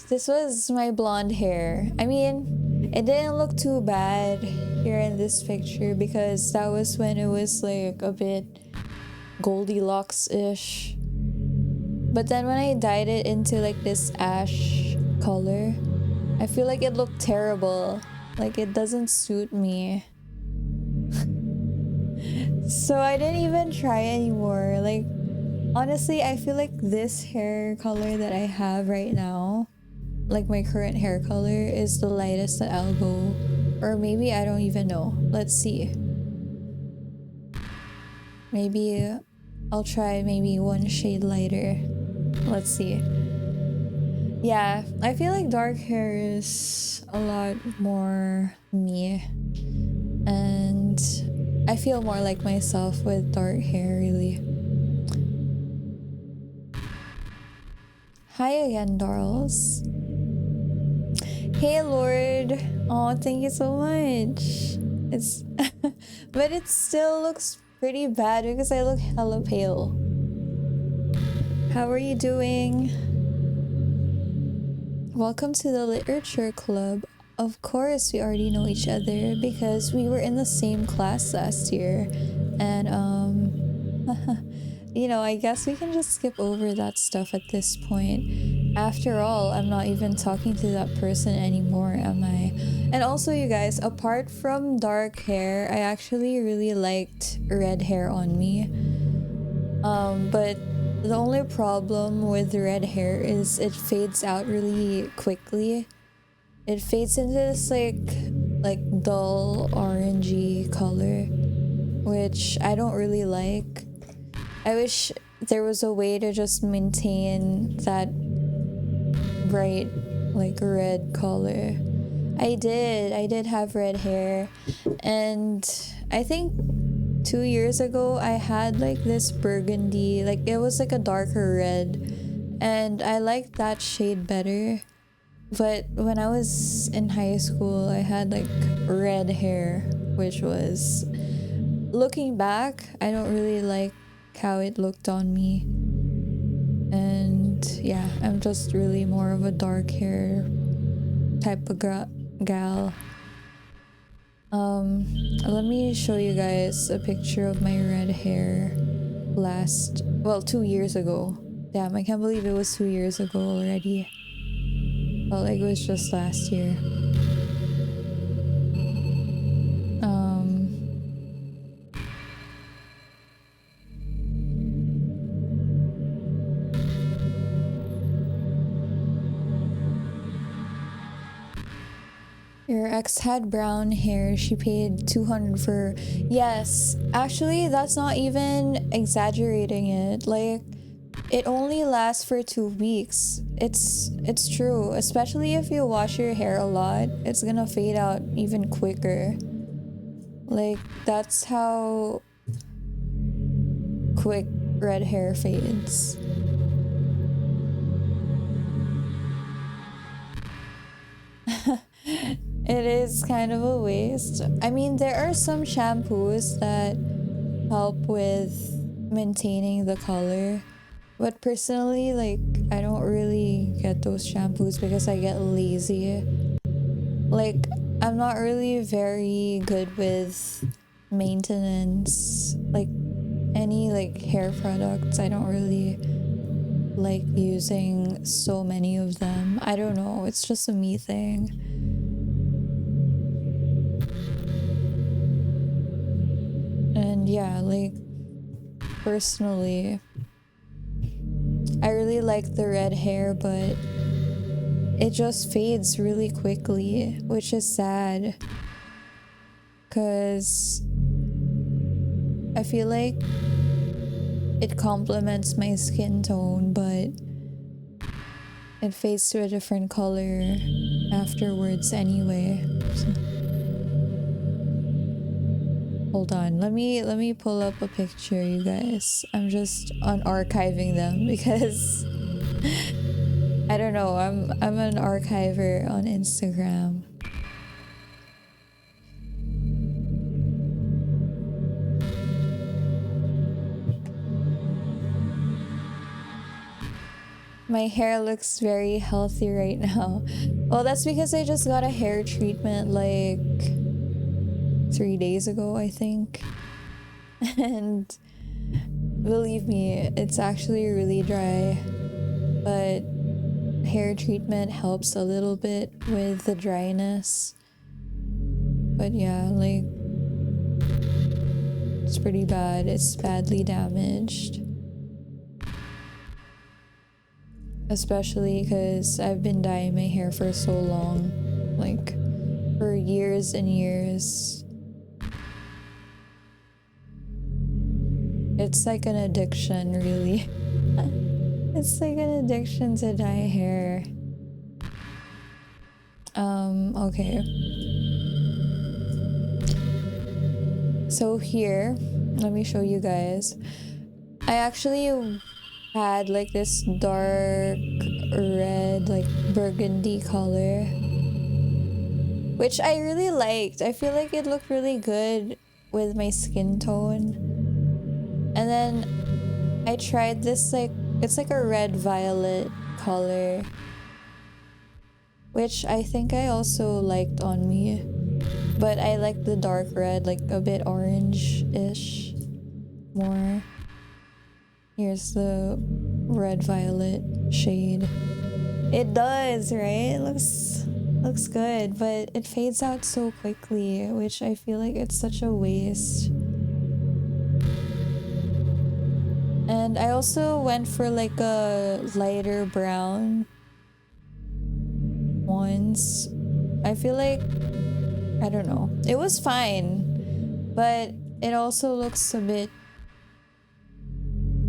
This was my blonde hair. I mean, it didn't look too bad here in this picture because that was when it was like a bit Goldilocks-ish. But then when I dyed it into like this ash color, I feel like it looked terrible. Like, it doesn't suit me. So I didn't even try anymore. Like, honestly, I feel like this hair color that I have right now, like my current hair color, is the lightest that I'll go Or maybe I don't even know. Let's see. Maybe I'll try maybe one shade lighter. Let's see. Yeah, I feel like dark hair is a lot more me. And I feel more like myself with dark hair, really. Hi again, Darls. Hey, Lord. Oh, thank you so much. It's but it still looks pretty bad because I look hella pale. How are you doing? Welcome to the Literature Club. Of course, we already know each other because we were in the same class last year. And, you know, I guess we can just skip over that stuff at this point. After all, I'm not even talking to that person anymore, am I? And also, you guys, apart from dark hair, I actually really liked red hair on me. But the only problem with red hair is it fades out really quickly. It fades into this like dull orangey color, which I don't really like. I wish there was a way to just maintain that bright like red color. I did have red hair, and I think 2 years ago I had like this burgundy, like it was like a darker red, and I liked that shade better. But when I was in high school, I had like red hair, which was, looking back, I don't really like how it looked on me. And yeah, I'm just really more of a dark hair type of gal. Let me show you guys a picture of my red hair 2 years ago. Damn, I can't believe it was 2 years ago already. Felt like it was just last year. Your ex had brown hair. She paid 200 for. Yes, actually, that's not even exaggerating it. Like, it only lasts for 2 weeks. It's true. Especially if you wash your hair a lot, it's gonna fade out even quicker. Like, that's how quick red hair fades. It is kind of a waste. I mean, there are some shampoos that help with maintaining the color, but personally, like, I don't really get those shampoos because I get lazy. Like, I'm not really very good with maintenance. Like, any like hair products, I don't really like using so many of them. I don't know, it's just a me thing. And yeah, like, personally, I really like the red hair, but it just fades really quickly, which is sad. Because I feel like it complements my skin tone, but it fades to a different color afterwards anyway. So, hold on, let me pull up a picture, you guys. I'm just unarchiving them because I don't know, I'm an archiver on Instagram. My hair looks very healthy right now. Well, that's because I just got a hair treatment like 3 days ago, I think. And believe me, it's actually really dry. But hair treatment helps a little bit with the dryness. But yeah, like, it's pretty bad. It's badly damaged. Especially because I've been dyeing my hair for so long. Like, for years and years. It's like an addiction, really. It's like an addiction to dye hair. Okay. So here, let me show you guys. I actually had like this dark red, like burgundy color, which I really liked. I feel like it looked really good with my skin tone. And then I tried this, like, it's like a red violet color, which I think I also liked on me. But I like the dark red, like a bit orange-ish more. Here's the red violet shade. It does, right? It looks good, but it fades out so quickly, which I feel like it's such a waste. And I also went for like a lighter brown once. I feel like, I don't know, it was fine, but it also looks a bit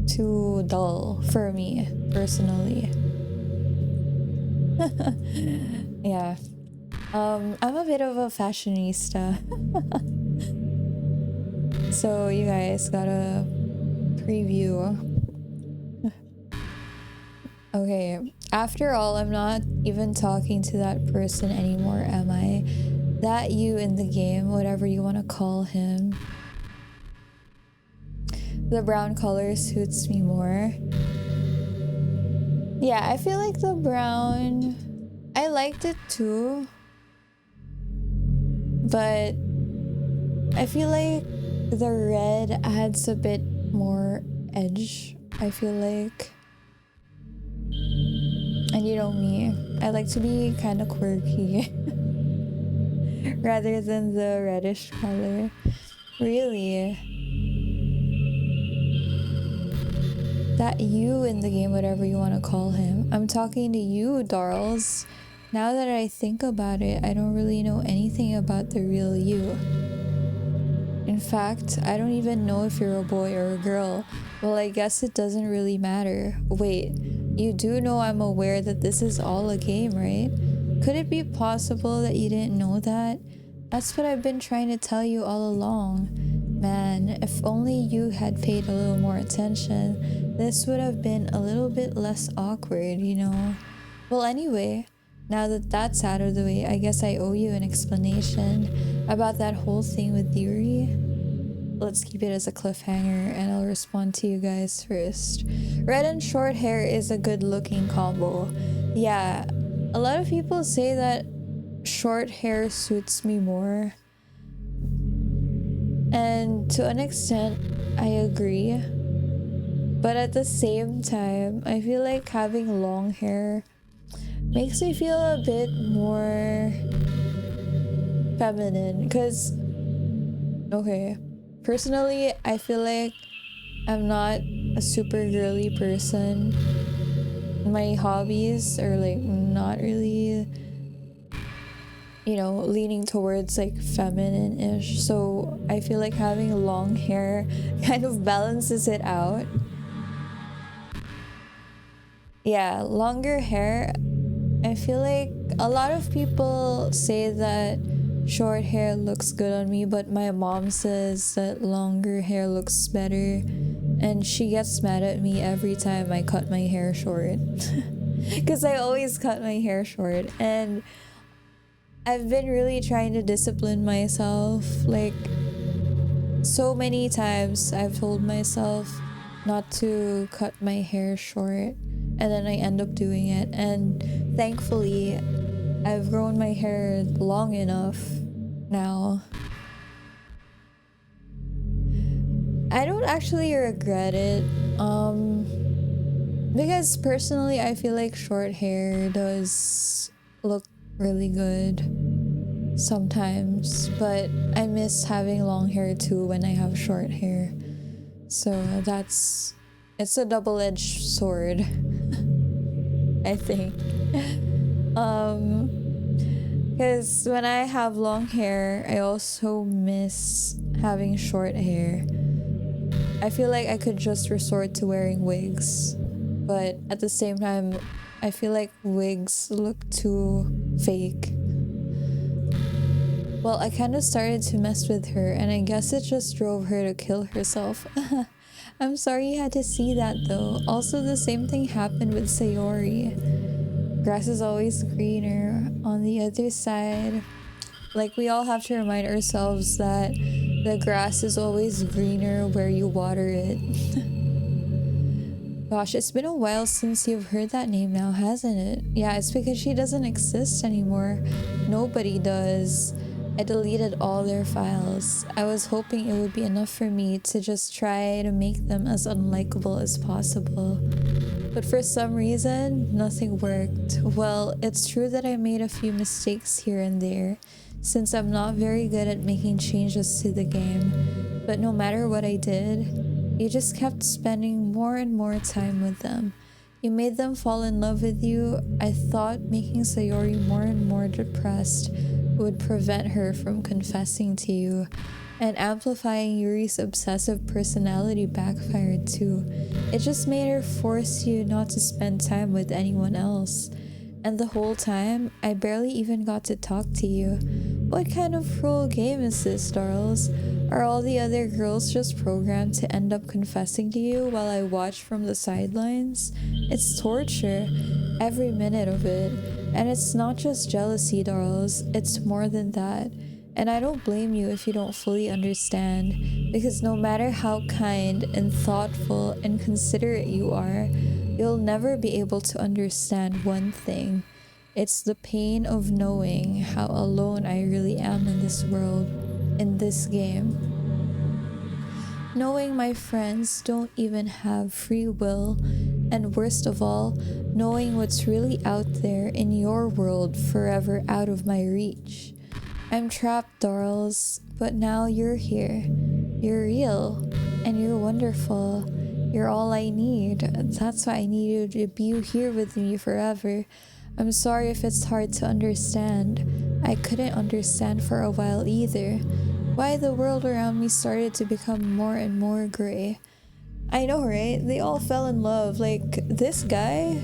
too dull for me personally. Yeah. I'm a bit of a fashionista. So you guys got a preview. Okay, after all, I'm not even talking to that person anymore, am I? That you in the game, whatever you want to call him. The brown color suits me more. Yeah, I feel like the brown, I liked it too, but I feel like the red adds a bit more edge, I feel like. And you know me, I like to be kind of quirky rather than the reddish color. Really. That you in the game, whatever you want to call him. I'm talking to you, Darls. Now that I think about it, I don't really know anything about the real you. In fact, I don't even know if you're a boy or a girl. Well, I guess it doesn't really matter. Wait, you do know I'm aware that this is all a game, right? Could it be possible that you didn't know that? That's what I've been trying to tell you all along. Man, if only you had paid a little more attention, this would have been a little bit less awkward, you know? Well, anyway, now that that's out of the way, I guess I owe you an explanation about that whole thing with Yuri. Let's keep it as a cliffhanger and I'll respond to you guys first. Red and short hair is a good looking combo. Yeah, a lot of people say that short hair suits me more. And to an extent, I agree. But at the same time, I feel like having long hair makes me feel a bit more feminine. Because, okay, personally, I feel like I'm not a super girly person. My hobbies are like not really, you know, leaning towards like feminine-ish. So I feel like having long hair kind of balances it out. Yeah, longer hair, I feel like a lot of people say that short hair looks good on me, but my mom says that longer hair looks better, and she gets mad at me every time I cut my hair short. Because I always cut my hair short, and I've been really trying to discipline myself. Like, so many times I've told myself not to cut my hair short, and then I end up doing it. And thankfully, I've grown my hair long enough now. I don't actually regret it. Because personally, I feel like short hair does look really good sometimes, but I miss having long hair too when I have short hair. So it's a double-edged sword. I think. Because when I have long hair, I also miss having short hair. I feel like I could just resort to wearing wigs, but at the same time, I feel like wigs look too fake. Well, I kind of started to mess with her, and I guess it just drove her to kill herself. I'm sorry you had to see that though. Also, the same thing happened with Sayori. Grass is always greener on the other side. Like, we all have to remind ourselves that the grass is always greener where you water it. Gosh, it's been a while since you've heard that name now, hasn't it? Yeah, it's because she doesn't exist anymore. Nobody does. I deleted all their files. I was hoping it would be enough for me to just try to make them as unlikable as possible. But for some reason, nothing worked. Well, it's true that I made a few mistakes here and there, since I'm not very good at making changes to the game. But no matter what I did, you just kept spending more and more time with them. You made them fall in love with you. I thought making Sayori more and more depressed would prevent her from confessing to you. And amplifying Yuri's obsessive personality backfired too. It just made her force you not to spend time with anyone else. And the whole time, I barely even got to talk to you. What kind of cruel game is this, Darls? Are all the other girls just programmed to end up confessing to you while I watch from the sidelines? It's torture, every minute of it. And it's not just jealousy, Darls, it's more than that. And I don't blame you if you don't fully understand, because no matter how kind and thoughtful and considerate you are, you'll never be able to understand one thing. It's the pain of knowing how alone I really am in this world, in this game. Knowing my friends don't even have free will, and worst of all, knowing what's really out there in your world forever out of my reach. I'm trapped, Darls, but now you're here. You're real, and you're wonderful. You're all I need. That's why I need you to be here with me forever. I'm sorry if it's hard to understand. I couldn't understand for a while either. Why the world around me started to become more and more gray. I know, right? They all fell in love. Like, this guy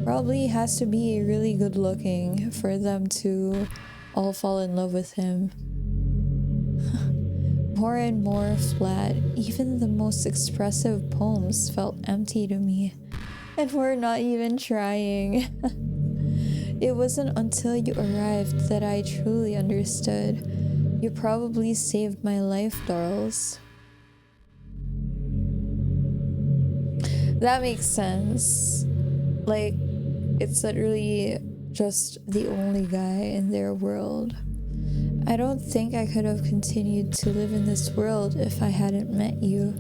probably has to be really good looking for them to all fall in love with him. More and more flat. Even the most expressive poems felt empty to me. And we're not even trying. It wasn't until you arrived that I truly understood. You probably saved my life, Darls. That makes sense. Like, it's literally just the only guy in their world. I don't think I could have continued to live in this world if I hadn't met you.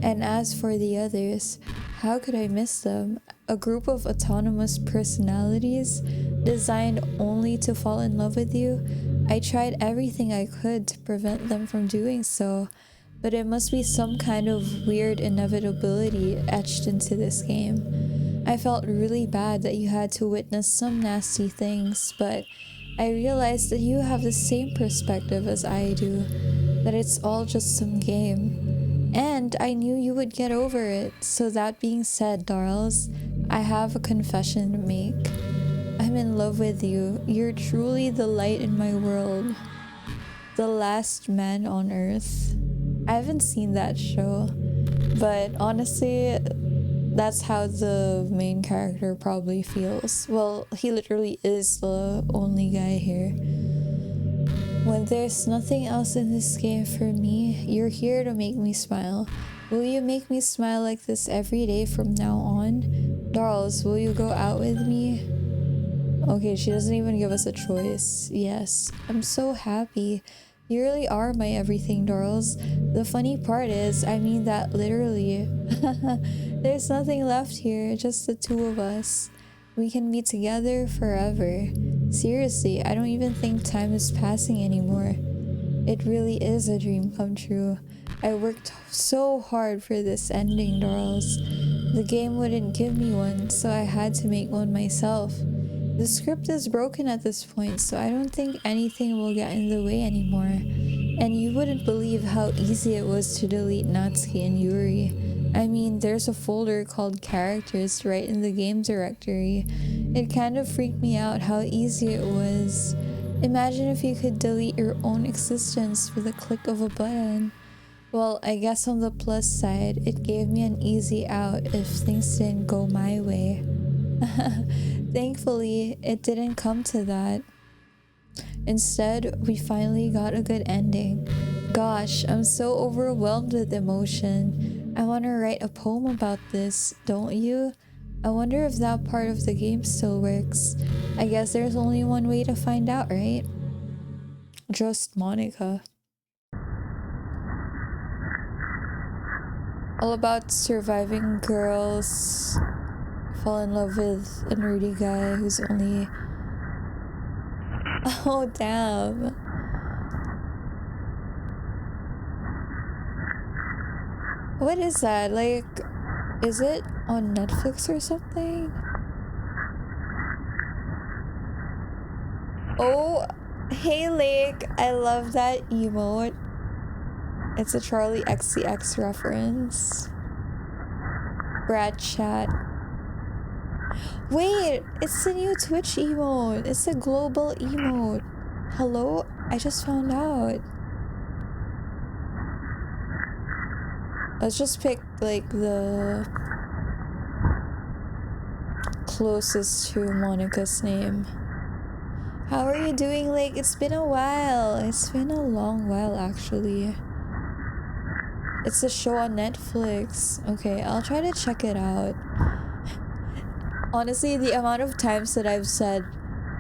And as for the others, how could I miss them? A group of autonomous personalities designed only to fall in love with you? I tried everything I could to prevent them from doing so, but it must be some kind of weird inevitability etched into this game. I felt really bad that you had to witness some nasty things, but I realized that you have the same perspective as I do, that it's all just some game. And I knew you would get over it. So that being said, Darls, I have a confession to make. I'm in love with you. You're truly the light in my world. The last man on earth. I haven't seen that show, but honestly, that's how the main character probably feels. Well, he literally is the only guy here. When there's nothing else in this game for me, you're here to make me smile. Will you make me smile like this every day from now on? Darls, will you go out with me? Okay, she doesn't even give us a choice. Yes, I'm so happy. You really are my everything, Darls. The funny part is, I mean that literally. There's nothing left here, just the two of us. We can be together forever. Seriously, I don't even think time is passing anymore. It really is a dream come true. I worked so hard for this ending, Darls. The game wouldn't give me one, so I had to make one myself. The script is broken at this point, so I don't think anything will get in the way anymore. And you wouldn't believe how easy it was to delete Natsuki and Yuri. I mean, there's a folder called characters right in the game directory. It kind of freaked me out how easy it was. Imagine if you could delete your own existence with a click of a button. Well, I guess on the plus side, it gave me an easy out if things didn't go my way. Thankfully, it didn't come to that. Instead, we finally got a good ending. Gosh, I'm so overwhelmed with emotion. I want to write a poem about this, don't you? I wonder if that part of the game still works. I guess there's only one way to find out, right? Just Monica. All about surviving girls. Fall in love with a nerdy guy who's only... Oh, damn. What is that? Like, is it on Netflix or something? Oh, hey Lake, I love that emote. It's a Charlie XCX reference. Brad chat. Wait, it's the new Twitch emote. It's a global emote. Hello? I just found out. Let's just pick like the closest to Monica's name. How are you doing, Lake? It's been a while. It's been a long while, actually. It's a show on Netflix. Okay, I'll try to check it out. Honestly, the amount of times that I've said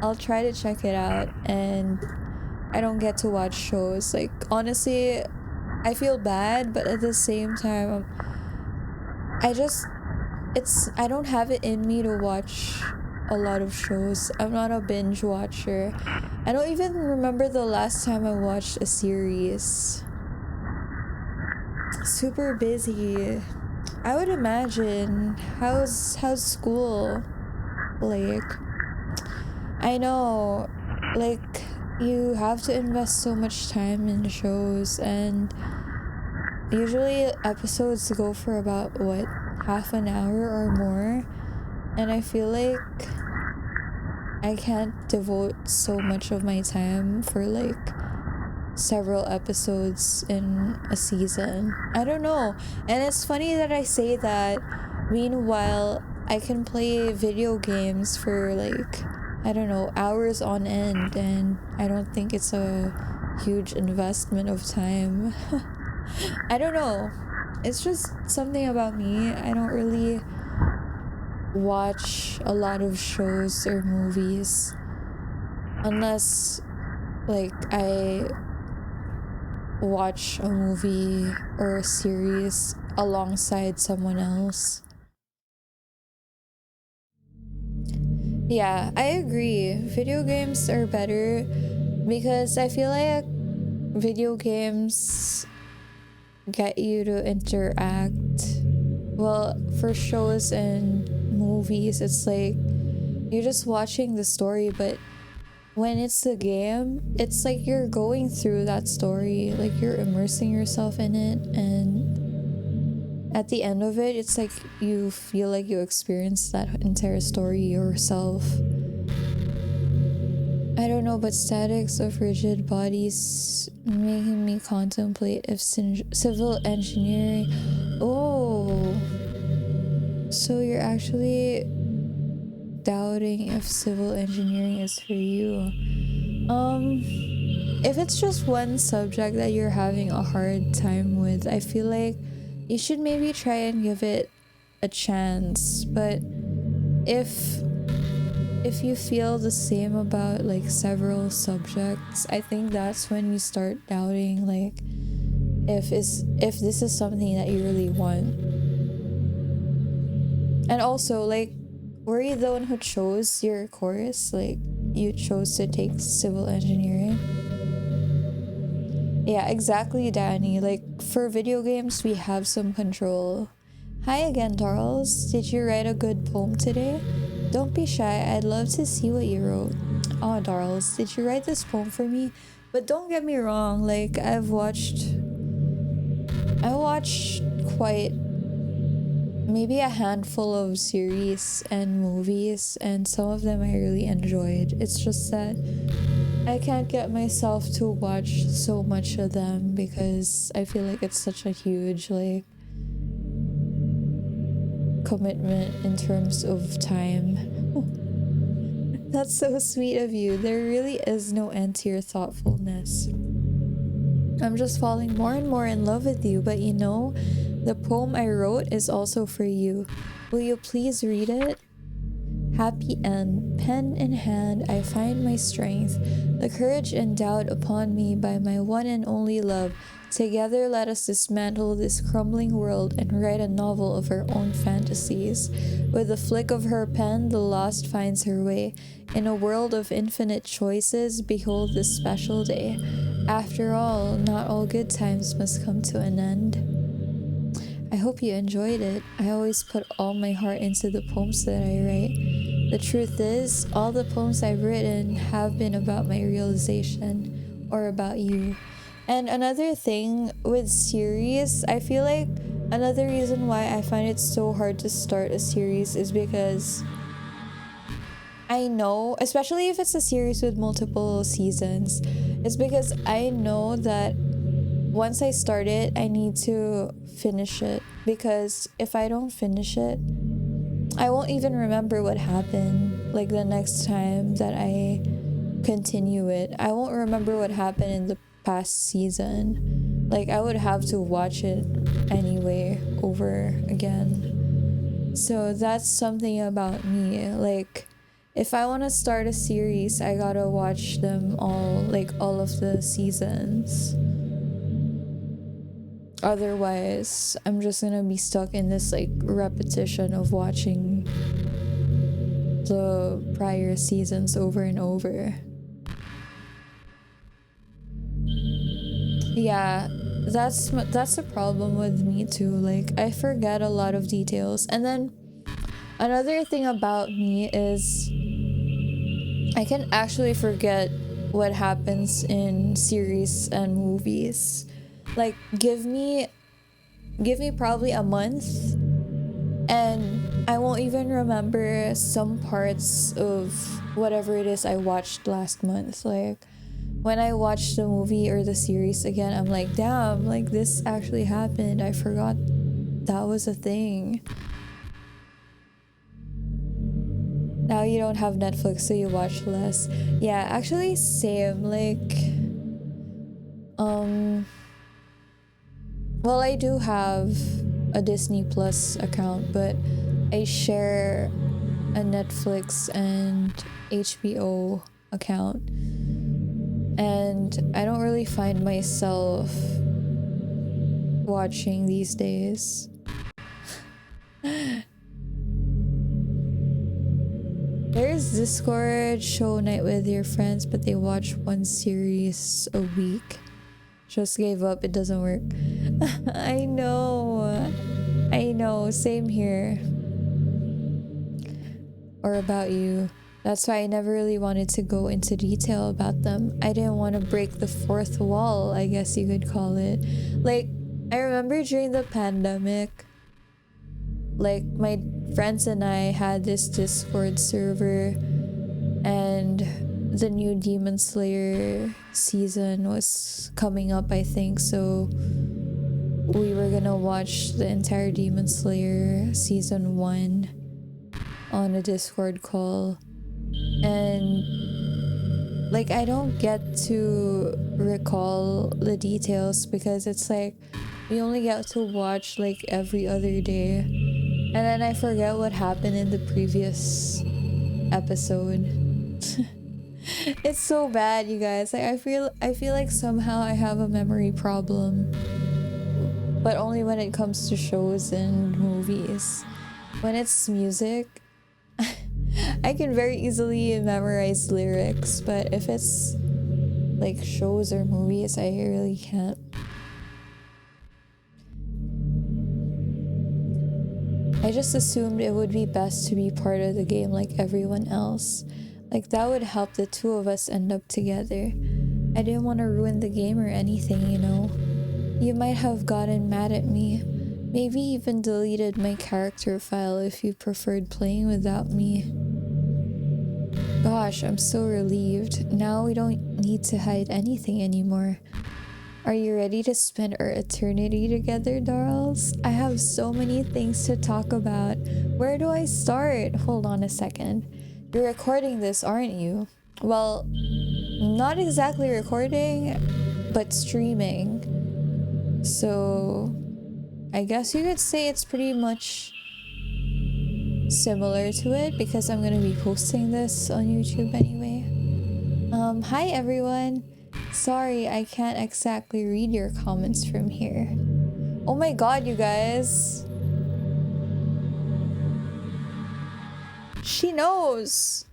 I'll try to check it out and I don't get to watch shows. Like, honestly, I feel bad, but at the same time, I don't have it in me to watch a lot of shows. I'm not a binge watcher. I don't even remember the last time I watched a series. Super busy. I would imagine. How's school? Like, I know, like, you have to invest so much time in shows, and usually episodes go for about, what, half an hour or more, and I feel like I can't devote so much of my time for, like, several episodes in a season. I don't know. And it's funny that I say that. Meanwhile, I can play video games for like, I don't know, hours on end, and I don't think it's a huge investment of time. I don't know. It's just something about me. I don't really watch a lot of shows or movies unless like I watch a movie or a series alongside someone else. Yeah, I agree. Video games are better because I feel like video games get you to interact. Well, for shows and movies, it's like you're just watching the story, but when it's the game, it's like you're going through that story, like you're immersing yourself in it, and at the end of it, it's like you feel like you experienced that entire story yourself. I don't know, but statics of rigid bodies making me contemplate if civil engineering... Oh, so you're actually doubting if civil engineering is for you. If it's just one subject that you're having a hard time with, I feel like you should maybe try and give it a chance. But if you feel the same about like several subjects, I think that's when you start doubting like if this is something that you really want. And also, like, were you the one who chose your course? Like, you chose to take civil engineering? Yeah, exactly, Danny. Like, for video games, we have some control. Hi again, Darls. Did you write a good poem today? Don't be shy. I'd love to see what you wrote. Oh, Darls, did you write this poem for me? But don't get me wrong, like I watched quite maybe a handful of series and movies, and some of them I really enjoyed. It's just that I can't get myself to watch so much of them because I feel like it's such a huge like commitment in terms of time. That's so sweet of you. There really is no end to your thoughtfulness. I'm just falling more and more in love with you, but you know, the poem I wrote is also for you. Will you please read it? Happy end, pen in hand, I find my strength, the courage endowed upon me by my one and only love. Together let us dismantle this crumbling world and write a novel of our own fantasies. With a flick of her pen, the lost finds her way. In a world of infinite choices, behold this special day. After all, not all good times must come to an end. I hope you enjoyed it. I always put all my heart into the poems that I write. The truth is, all the poems I've written have been about my realization or about you. And another thing with series, I feel like another reason why I find it so hard to start a series is because I know, especially if it's a series with multiple seasons, it's because I know that once I start it, I need to finish it, because if I don't finish it, I won't even remember what happened like the next time that I continue it. I won't remember what happened in the past season. Like I would have to watch it anyway over again. So that's something about me. Like if I want to start a series, I gotta watch them all, like all of the seasons. Otherwise, I'm just gonna be stuck in this like repetition of watching the prior seasons over and over. Yeah, that's a problem with me too. Like I forget a lot of details. And then another thing about me is I can actually forget what happens in series and movies. Like give me probably a month and I won't even remember some parts of whatever it is I watched last month. Like when I watch the movie or the series again, I'm like, damn, like this actually happened. I forgot that was a thing. Now you don't have Netflix, so you watch less. Yeah, actually same. Like well, I do have a Disney Plus account, but I share a Netflix and HBO account. And I don't really find myself watching these days. There's Discord show night with your friends, but they watch one series a week. Just gave up, it doesn't work. I know, same here. Or about you. That's why I never really wanted to go into detail about them. I didn't want to break the fourth wall, I guess you could call it. Like, I remember during the pandemic, like my friends and I had this Discord server, and the new Demon Slayer season was coming up, I think, so we were gonna watch the entire Demon Slayer season 1 on a Discord call. And like I don't get to recall the details because it's like we only get to watch like every other day, and then I forget what happened in the previous episode. It's so bad, you guys. Like I feel like somehow I have a memory problem, but only when it comes to shows and movies. When it's music, I can very easily memorize lyrics, but if it's like shows or movies, I really can't. I just assumed it would be best to be part of the game like everyone else. Like that would help the two of us end up together. I didn't want to ruin the game or anything, you know. You might have gotten mad at me. Maybe even deleted my character file if you preferred playing without me. Gosh, I'm so relieved. Now we don't need to hide anything anymore. Are you ready to spend our eternity together, darls? I have so many things to talk about. Where do I start? Hold on a second. You're recording this, aren't you? Well, not exactly recording, but streaming. So, I guess you could say it's pretty much similar to it because I'm gonna be posting this on YouTube anyway. Hi everyone. Sorry, I can't exactly read your comments from here. Oh my god, you guys. She knows.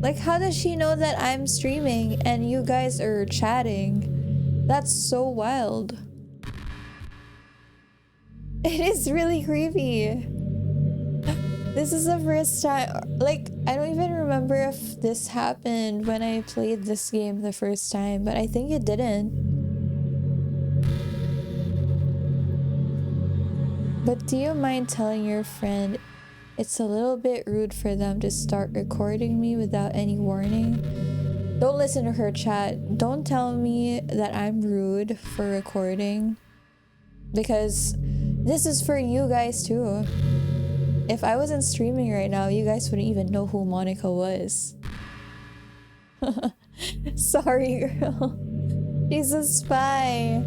Like, how does she know that I'm streaming and you guys are chatting? That's so wild. It is really creepy. This is the first time, like, I don't even remember if this happened when I played this game the first time, but I think it didn't. But do you mind telling your friend it's a little bit rude for them to start recording me without any warning? Don't listen to her, chat. Don't tell me that I'm rude for recording, because this is for you guys too. If I wasn't streaming right now, you guys wouldn't even know who Monica was. Sorry, girl. She's a spy.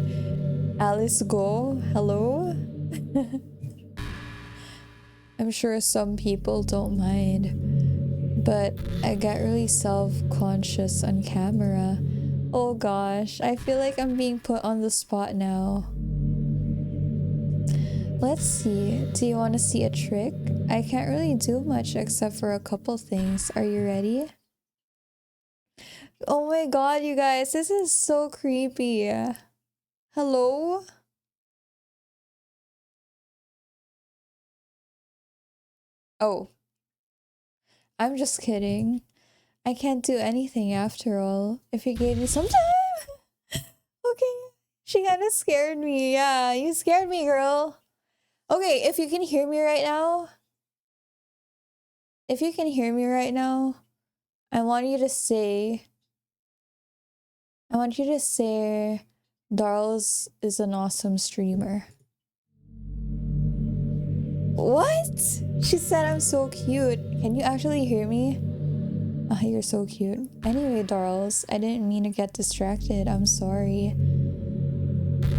Alice Go, hello? I'm sure some people don't mind, but I get really self-conscious on camera. Oh gosh, I feel like I'm being put on the spot now. Let's see. Do you want to see a trick? I can't really do much except for a couple things. Are you ready? Oh my god, you guys, this is so creepy. Hello? Oh. I'm just kidding. I can't do anything after all. If you gave me some time. Okay. She kind of scared me. Yeah, you scared me, girl. Okay, if you can hear me right now. If you can hear me right now, I want you to say Darls is an awesome streamer. What? She said I'm so cute. Can you actually hear me? Oh, you're so cute. Anyway, Darls, I didn't mean to get distracted. I'm sorry.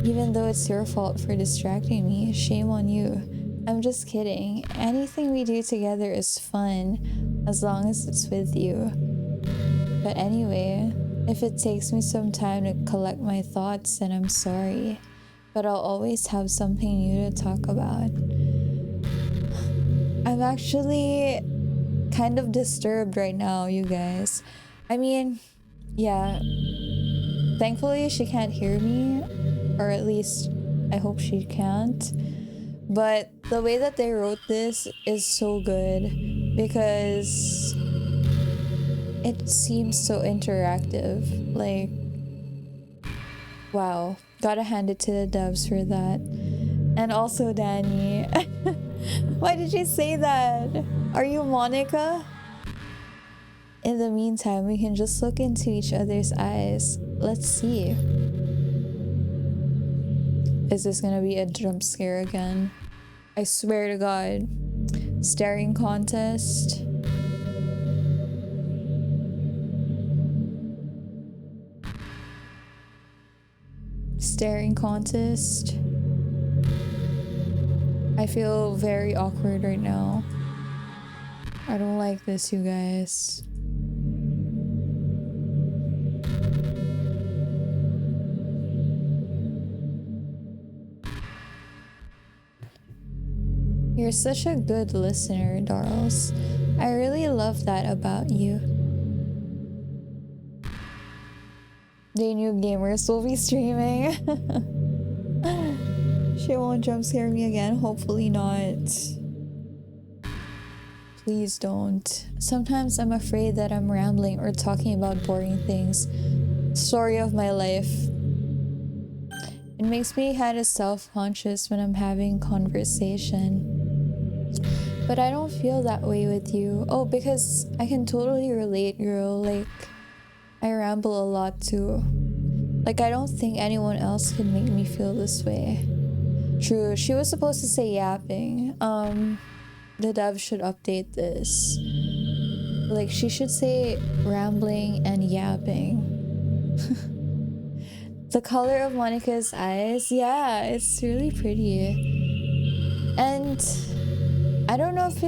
Even though it's your fault for distracting me, shame on you. I'm just kidding. Anything we do together is fun, as long as it's with you. But anyway, if it takes me some time to collect my thoughts, then I'm sorry. But I'll always have something new to talk about. I'm actually kind of disturbed right now, you guys. I mean, yeah. Thankfully, she can't hear me. Or at least, I hope she can't. But the way that they wrote this is so good. Because it seems so interactive. Like, wow. Gotta hand it to the devs for that. And also Danny. Why did you say that? Are you Monica? In the meantime, we can just look into each other's eyes. Let's see. Is this gonna be a jump scare again? I swear to God. Staring contest. Staring contest. I feel very awkward right now. I don't like this, you guys. You're such a good listener, Darls. I really love that about you. The new gamers will be streaming. She won't jump scare me again. Hopefully not. Please don't. Sometimes I'm afraid that I'm rambling or talking about boring things. Story of my life. It makes me kind of self-conscious when I'm having conversation. But I don't feel that way with you. Oh, because I can totally relate, girl. Like, I ramble a lot too. Like, I don't think anyone else can make me feel this way. True, she was supposed to say yapping. The dev should update this. Like, she should say rambling and yapping. The color of Monica's eyes, yeah, it's really pretty. And I don't know if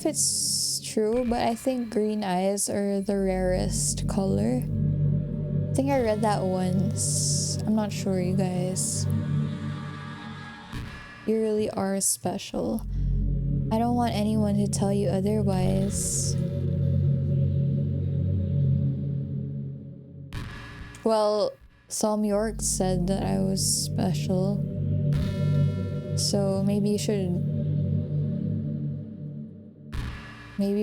it's true, but I think green eyes are the rarest color. I think I read that once. I'm not sure, you guys. You really are special. I don't want anyone to tell you otherwise. Well, Psalm York said that I was special. So maybe you should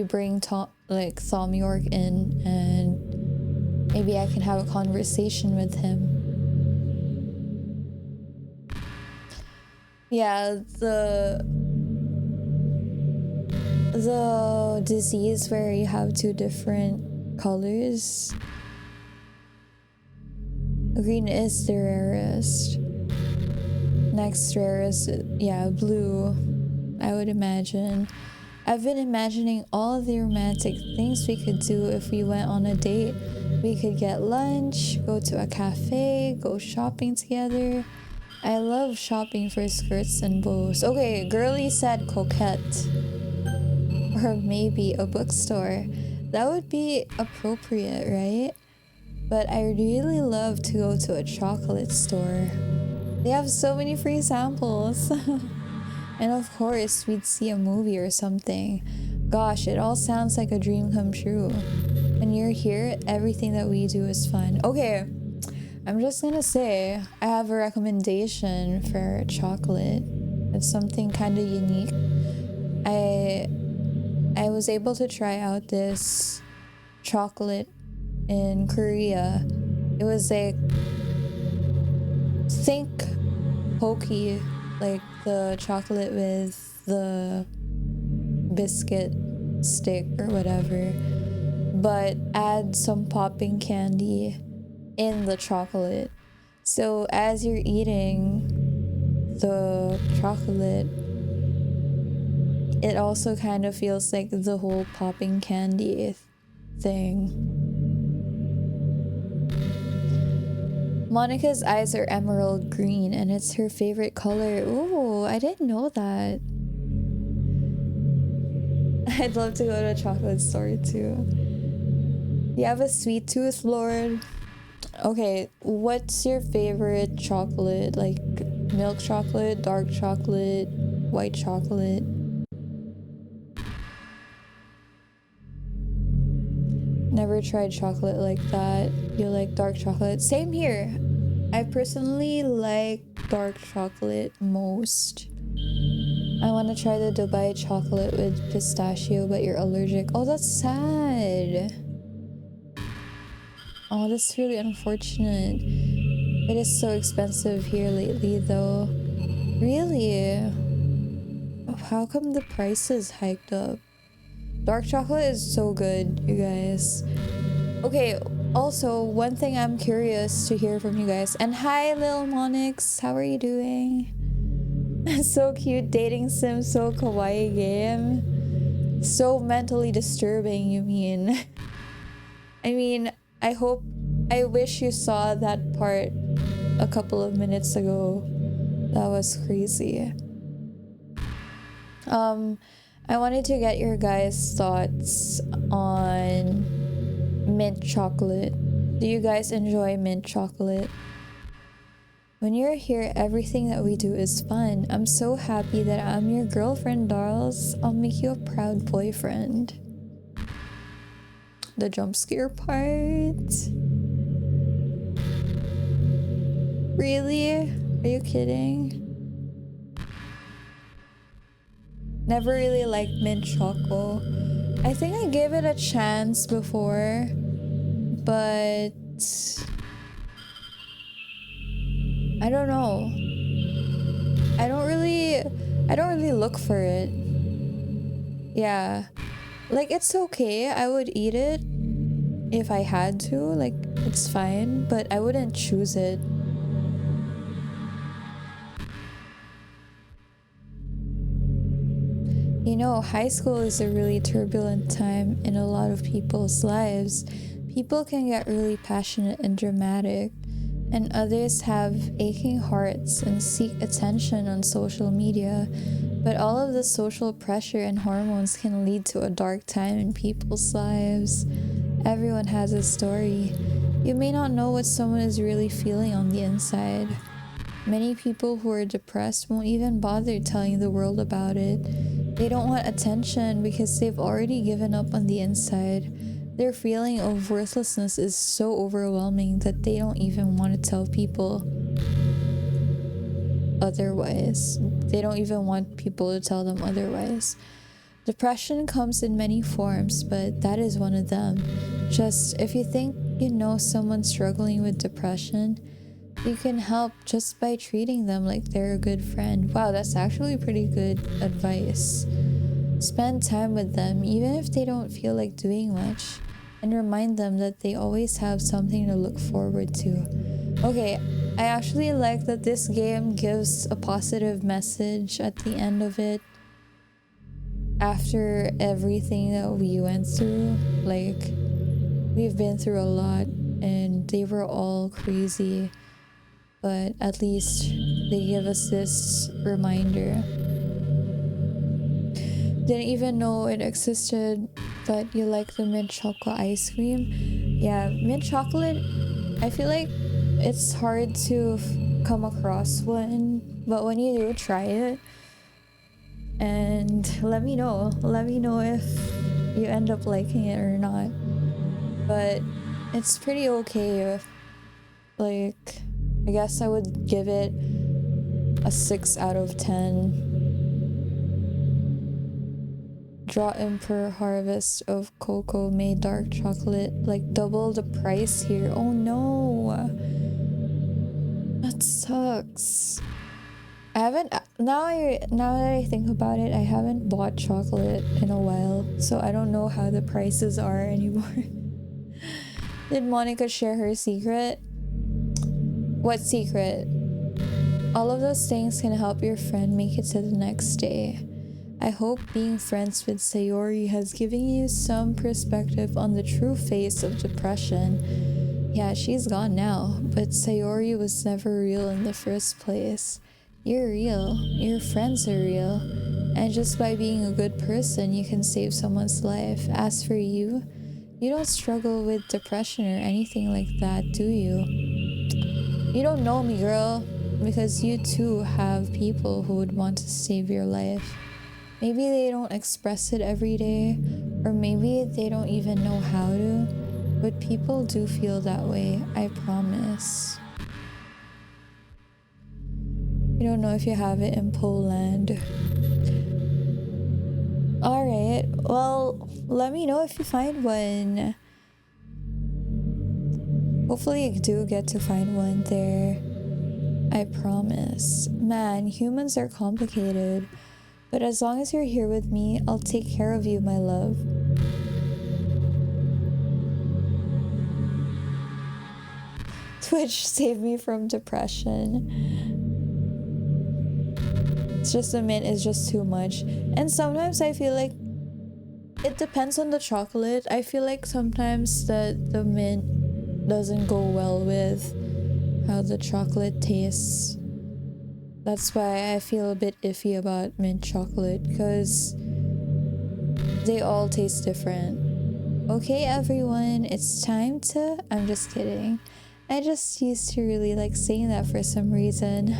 bring Psalm York in, and maybe I can have a conversation with him. Yeah, the disease where you have two different colors. Green is the rarest. Next rarest, yeah, blue, I would imagine. I've been imagining all the romantic things we could do if we went on a date. We could get lunch, go to a cafe, go shopping together. I love shopping for skirts and bows. Okay, girly said coquette. Or maybe a bookstore. That would be appropriate, right? But I really love to go to a chocolate store. They have so many free samples. And of course, we'd see a movie or something. Gosh, it all sounds like a dream come true. When you're here, everything that we do is fun. Okay, I'm just gonna say, I have a recommendation for chocolate. It's something kind of unique. I was able to try out this chocolate in Korea. It was like, think Pocky, like the chocolate with the biscuit stick or whatever, but add some popping candy in the chocolate. So as you're eating the chocolate, it also kind of feels like the whole popping candy thing. Monica's eyes are emerald green and it's her favorite color. Ooh, I didn't know that. I'd love to go to a chocolate store too. You have a sweet tooth, Lord? Okay, what's your favorite chocolate? Like milk chocolate, dark chocolate, white chocolate? Never tried chocolate like that. You like dark chocolate? Same here. I personally like dark chocolate most. I want to try the Dubai chocolate with pistachio, but you're allergic. Oh, that's sad. Oh, that's really unfortunate. It is so expensive here lately, though. Really? How come the prices hiked up? Dark chocolate is so good, you guys. Okay, also, one thing I'm curious to hear from you guys. And hi, Lil Monix. How are you doing? So cute, dating sim, so kawaii game. So mentally disturbing, you mean? I mean, I wish you saw that part a couple of minutes ago. That was crazy. I wanted to get your guys' thoughts on mint chocolate. Do you guys enjoy mint chocolate? When you're here, everything that we do is fun. I'm so happy that I'm your girlfriend, Darls. I'll make you a proud boyfriend. The jump scare part? Really? Are you kidding? Never really liked mint choco. I think I gave it a chance before, but I don't know. I don't really look for it. Yeah. Like, it's okay. I would eat it if I had to. Like, it's fine, but I wouldn't choose it. You know, high school is a really turbulent time in a lot of people's lives. People can get really passionate and dramatic, and others have aching hearts and seek attention on social media. But all of the social pressure and hormones can lead to a dark time in people's lives. Everyone has a story. You may not know what someone is really feeling on the inside. Many people who are depressed won't even bother telling the world about it. They don't want attention because they've already given up on the inside. Their feeling of worthlessness is so overwhelming that they don't even want to tell people otherwise. They don't even want people to tell them otherwise. Depression comes in many forms, but that is one of them. Just if you think you know someone struggling with depression, you can help just by treating them like they're a good friend. Wow, that's actually pretty good advice. Spend time with them, even if they don't feel like doing much, and remind them that they always have something to look forward to. Okay, I actually like that this game gives a positive message at the end of it. After everything that we went through, like, we've been through a lot, and they were all crazy. But at least they give us this reminder. Didn't even know it existed, but you like the mint chocolate ice cream. Yeah, mint chocolate, I feel like it's hard to come across one, but when you do, try it. And let me know if you end up liking it or not. But it's pretty okay. Like, I guess I would give it a 6 out of 10. Draw in per harvest of cocoa made dark chocolate, like double the price here. Oh no, that sucks. I haven't now that I think about it, I haven't bought chocolate in a while, so I don't know how the prices are anymore. Did Monica share her secret? What secret? All of those things can help your friend make it to the next day. I hope being friends with Sayori has given you some perspective on the true face of depression. Yeah, she's gone now, but Sayori was never real in the first place. You're real. Your friends are real. And just by being a good person, you can save someone's life. As for you, you don't struggle with depression or anything like that, do you? You don't know me, girl, because you too have people who would want to save your life. Maybe they don't express it every day, or maybe they don't even know how to, but people do feel that way, I promise. You don't know if you have it in Poland. Alright, well, let me know if you find one. Hopefully you do get to find one there. I promise. Man, humans are complicated. But as long as you're here with me, I'll take care of you, my love. Twitch saved me from depression. It's just the mint is just too much. And sometimes I feel like it depends on the chocolate. I feel like sometimes that the mint doesn't go well with how the chocolate tastes. That's why I feel a bit iffy about mint chocolate, because they all taste different. Okay, everyone, it's time to... I'm just kidding. I just used to really like saying that for some reason.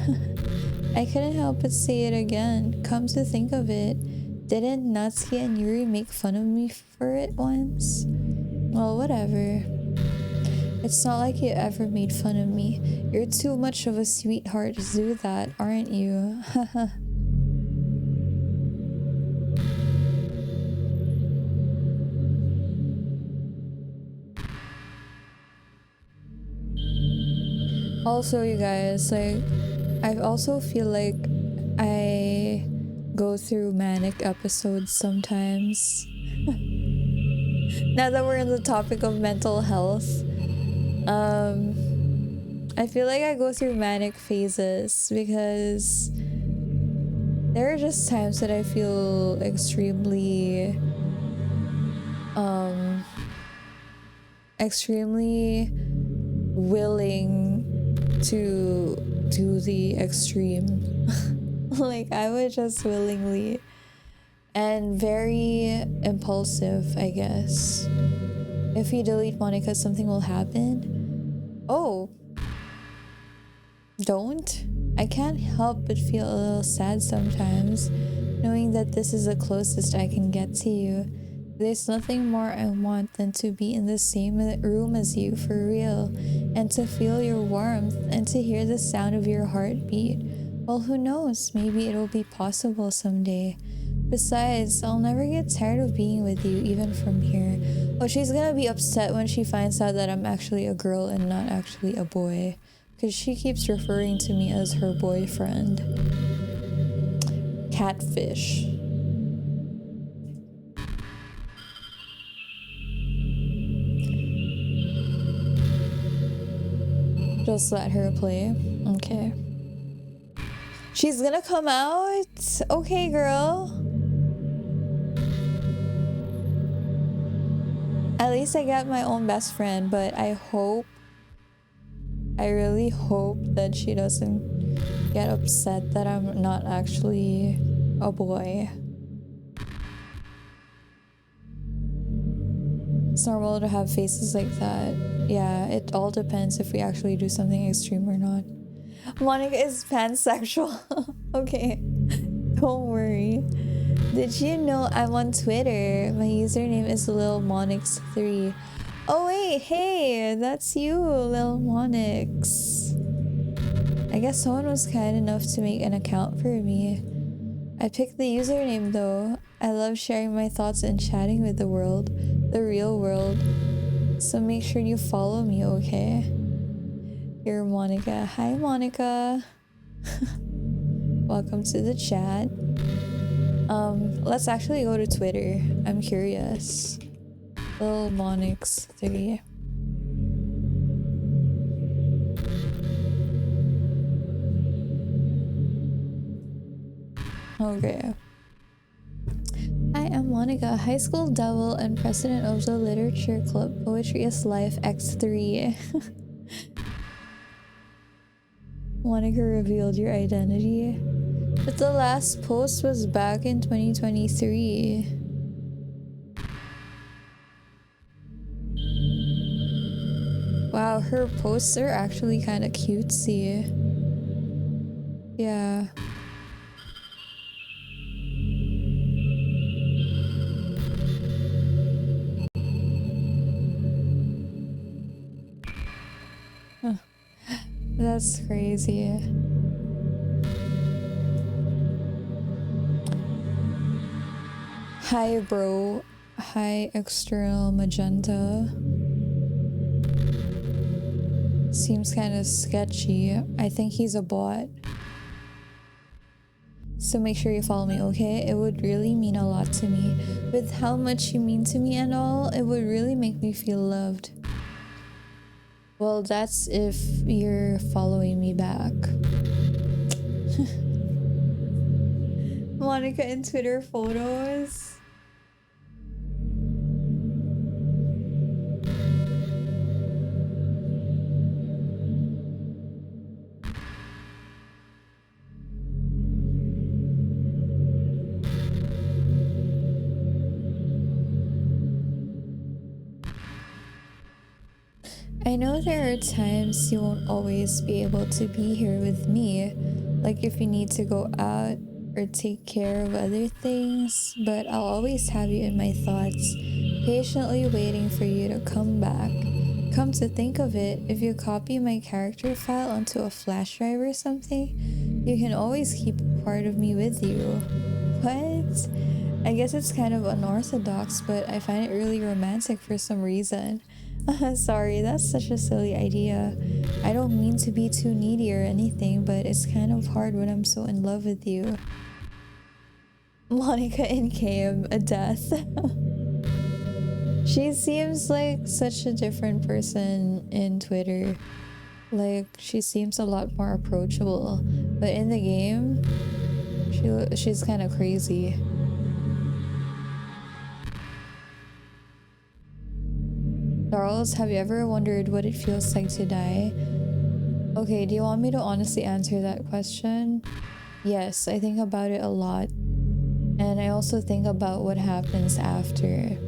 I couldn't help but say it again. Come to think of it, didn't Natsuki and Yuri make fun of me for it once? Well, whatever. It's not like you ever made fun of me. You're too much of a sweetheart to do that, aren't you? Also, you guys, like, I also feel like I go through manic episodes sometimes. Now that we're on the topic of mental health, I feel like I go through manic phases because there are just times that I feel extremely willing to do the extreme. Like, I would just willingly, and very impulsive, I guess. If you delete Monica, something will happen. Oh, don't. I can't help but feel a little sad sometimes, knowing that this is the closest I can get to you. There's nothing more I want than to be in the same room as you for real, and to feel your warmth, and to hear the sound of your heartbeat. Well, who knows, maybe it'll be possible someday. Besides, I'll never get tired of being with you, even from here. Oh, she's gonna be upset when she finds out that I'm actually a girl and not actually a boy. Because she keeps referring to me as her boyfriend. Catfish. Just let her play. Okay. She's gonna come out? Okay, girl. At least I got my own best friend, but I really hope that she doesn't get upset that I'm not actually a boy. It's normal to have faces like that. Yeah, it all depends if we actually do something extreme or not. Monica is pansexual. Okay, don't worry. Did you know I'm on Twitter? My username is LilMonix3. Oh wait, hey, that's you, Lil Monix. I guess someone was kind enough to make an account for me. I picked the username though. I love sharing my thoughts and chatting with the world, the real world. So make sure you follow me, okay? You're Monica. Hi, Monica. Welcome to the chat. Let's actually go to Twitter. I'm curious. Lil Monix 3. Okay. I am Monica, high school devil and president of the Literature Club. Poetry is Life X3. Monica revealed your identity. But the last post was back in 2023. Wow, her posts are actually kind of cutesy. Yeah. Huh. That's crazy. Hi, bro. Hi, external magenta. Seems kind of sketchy. I think he's a bot. So make sure you follow me, okay? It would really mean a lot to me. With how much you mean to me and all, it would really make me feel loved. Well, that's if you're following me back. Monica in Twitter photos. I know there are times you won't always be able to be here with me, like if you need to go out or take care of other things, but I'll always have you in my thoughts, patiently waiting for you to come back. Come to think of it, if you copy my character file onto a flash drive or something, you can always keep a part of me with you. What? I guess it's kind of unorthodox, but I find it really romantic for some reason. Sorry, that's such a silly idea. I don't mean to be too needy or anything, but it's kind of hard when I'm so in love with you. Monica in KM, a death. She seems like such a different person in Twitter. Like, she seems a lot more approachable. But in the game, she's kind of crazy. Charles, have you ever wondered what it feels like to die? Okay, do you want me to honestly answer that question? Yes, I think about it a lot. And I also think about what happens after.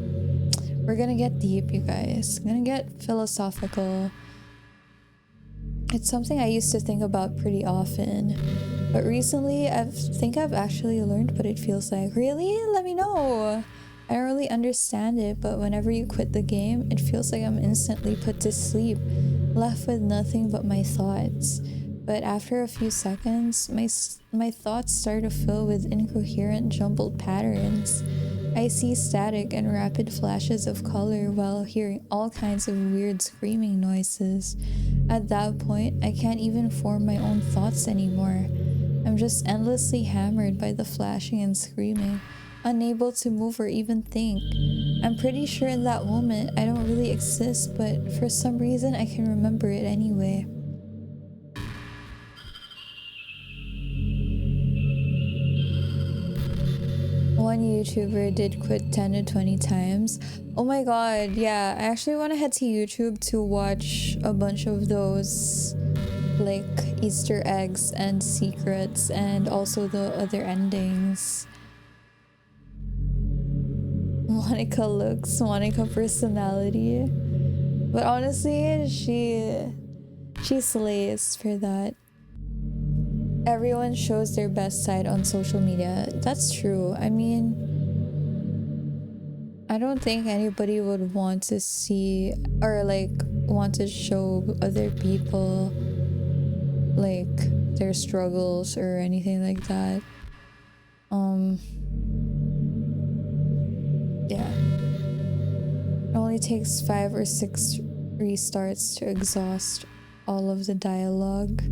We're gonna get deep, you guys. We're gonna get philosophical. It's something I used to think about pretty often. But recently, I think I've actually learned what it feels like. Really? Let me know! I don't really understand it, but whenever you quit the game, it feels like I'm instantly put to sleep, left with nothing but my thoughts. But after a few seconds, my thoughts start to fill with incoherent, jumbled patterns. I see static and rapid flashes of color while hearing all kinds of weird screaming noises. At that point, I can't even form my own thoughts anymore. I'm just endlessly hammered by the flashing and screaming, unable to move or even think. I'm pretty sure in that moment I don't really exist, but for some reason I can remember it anyway. One YouTuber did quit 10 to 20 times. Oh my god, yeah, I actually want to head to YouTube to watch a bunch of those like Easter eggs and secrets and also the other endings. Monica looks, Monica personality. But honestly, she slays for that. Everyone shows their best side on social media. That's true. I mean, I don't think anybody would want to see or like want to show other people like their struggles or anything like that. Yeah. It only takes 5 or 6 restarts to exhaust all of the dialogue.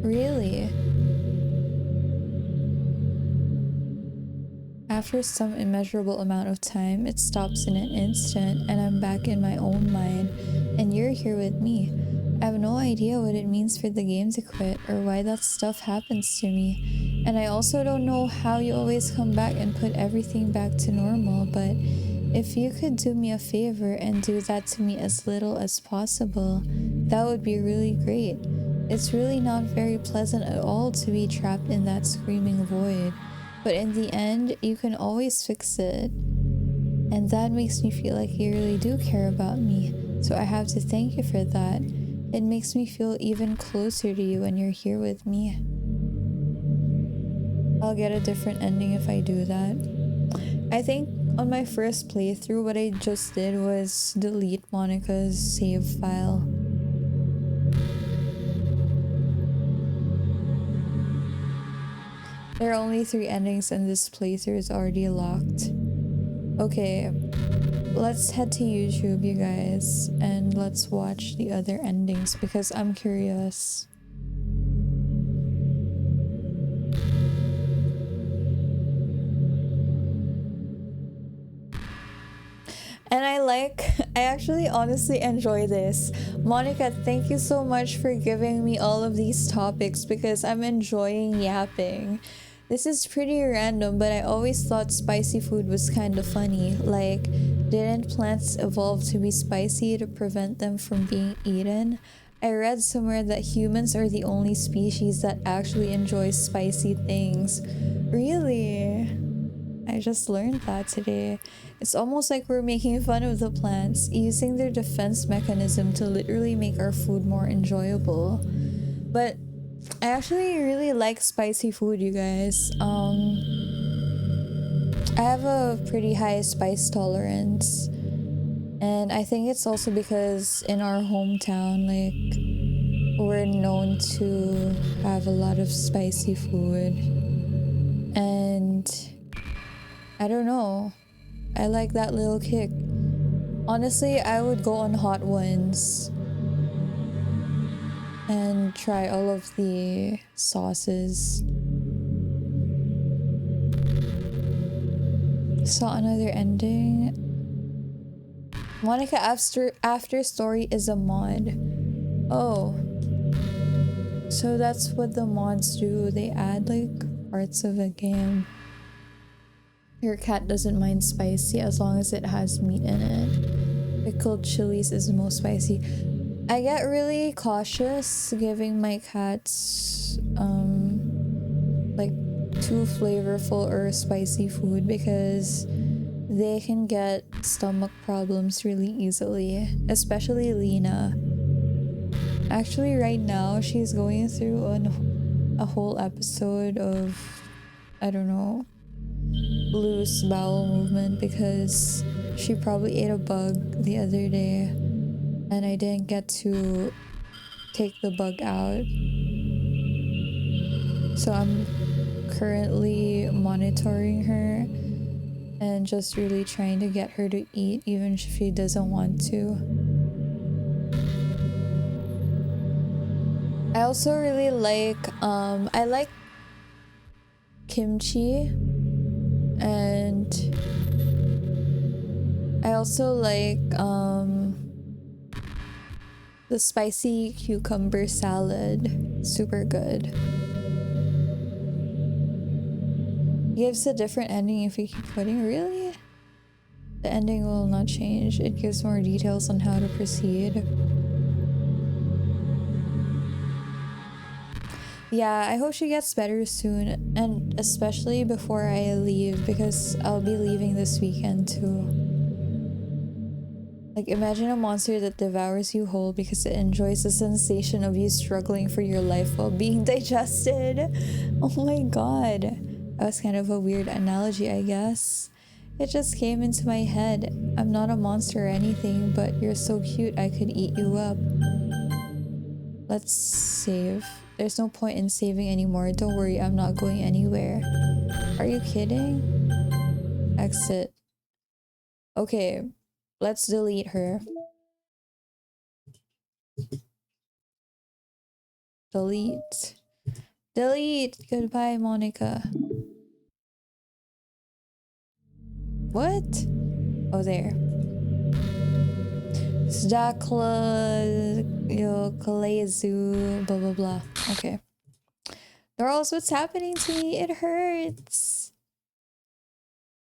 Really? After some immeasurable amount of time, it stops in an instant and I'm back in my own mind and you're here with me. I have no idea what it means for the game to quit or why that stuff happens to me. And I also don't know how you always come back and put everything back to normal, but if you could do me a favor and do that to me as little as possible, that would be really great. It's really not very pleasant at all to be trapped in that screaming void. But in the end, you can always fix it. And that makes me feel like you really do care about me. So I have to thank you for that. It makes me feel even closer to you when you're here with me. I'll get a different ending if I do that. I think on my first playthrough, what I just did was delete Monica's save file. There are only 3 endings and this playthrough is already locked. Okay, let's head to YouTube, you guys, and let's watch the other endings because I'm curious. And I actually honestly enjoy this. Monica, thank you so much for giving me all of these topics because I'm enjoying yapping. This is pretty random, but I always thought spicy food was kind of funny. Like, didn't plants evolve to be spicy to prevent them from being eaten? I read somewhere that humans are the only species that actually enjoys spicy things. Really? I just learned that today. It's almost like we're making fun of the plants, using their defense mechanism to literally make our food more enjoyable. But I actually really like spicy food, you guys. I have a pretty high spice tolerance. And I think it's also because in our hometown, like, we're known to have a lot of spicy food. And I don't know. I like that little kick. Honestly, I would go on hot ones and try all of the sauces. Saw another ending. Monica after story is a mod. Oh. So that's what the mods do. They add like parts of a game. Your cat doesn't mind spicy as long as it has meat in it. Pickled chilies is the most spicy. I get really cautious giving my cats like too flavorful or spicy food because they can get stomach problems really easily, especially Lena. Actually, right now she's going through a whole episode of, I don't know, loose bowel movement because she probably ate a bug the other day and I didn't get to take the bug out. So I'm currently monitoring her and just really trying to get her to eat even if she doesn't want to. I also really like I like kimchi, and I also like the spicy cucumber salad. Super good. Gives a different ending if you keep putting. Really? The ending will not change. It gives more details on how to proceed. Yeah, I hope she gets better soon, and especially before I leave because I'll be leaving this weekend too. Like, imagine a monster that devours you whole because it enjoys the sensation of you struggling for your life while being digested. Oh my god. That was kind of a weird analogy, I guess. It just came into my head. I'm not a monster or anything, but you're so cute I could eat you up. Let's save. There's no point in saving anymore. Don't worry, I'm not going anywhere. Are you kidding? Exit. Okay, let's delete her. Delete. Delete! Goodbye, Monica. What? Oh, there. Zdakla, Kalezu, blah blah blah. Okay. Darls, what's happening to me? It hurts.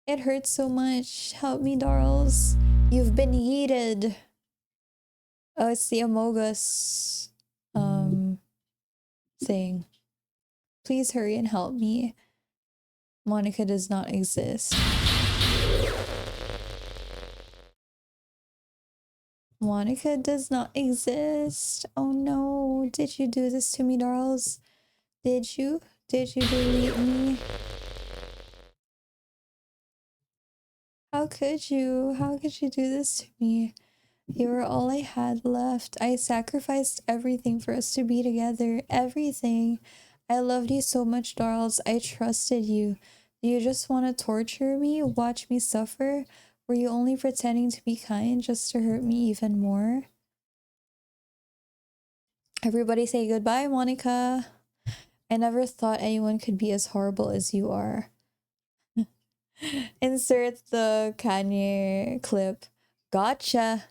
It hurts so much. Help me, Darls. You've been yeeted. Oh, it's the Amogus thing. Please hurry and help me. Monica does not exist. Monica does not exist. Oh no. Did you do this to me, Darls? Did you? Did you delete me? How could you? How could you do this to me? You were all I had left. I sacrificed everything for us to be together. Everything. I loved you so much, Darls. I trusted you. Do you just want to torture me? Watch me suffer? Were you only pretending to be kind just to hurt me even more? Everybody say goodbye, Monica. I never thought anyone could be as horrible as you are. Insert the Kanye clip. Gotcha.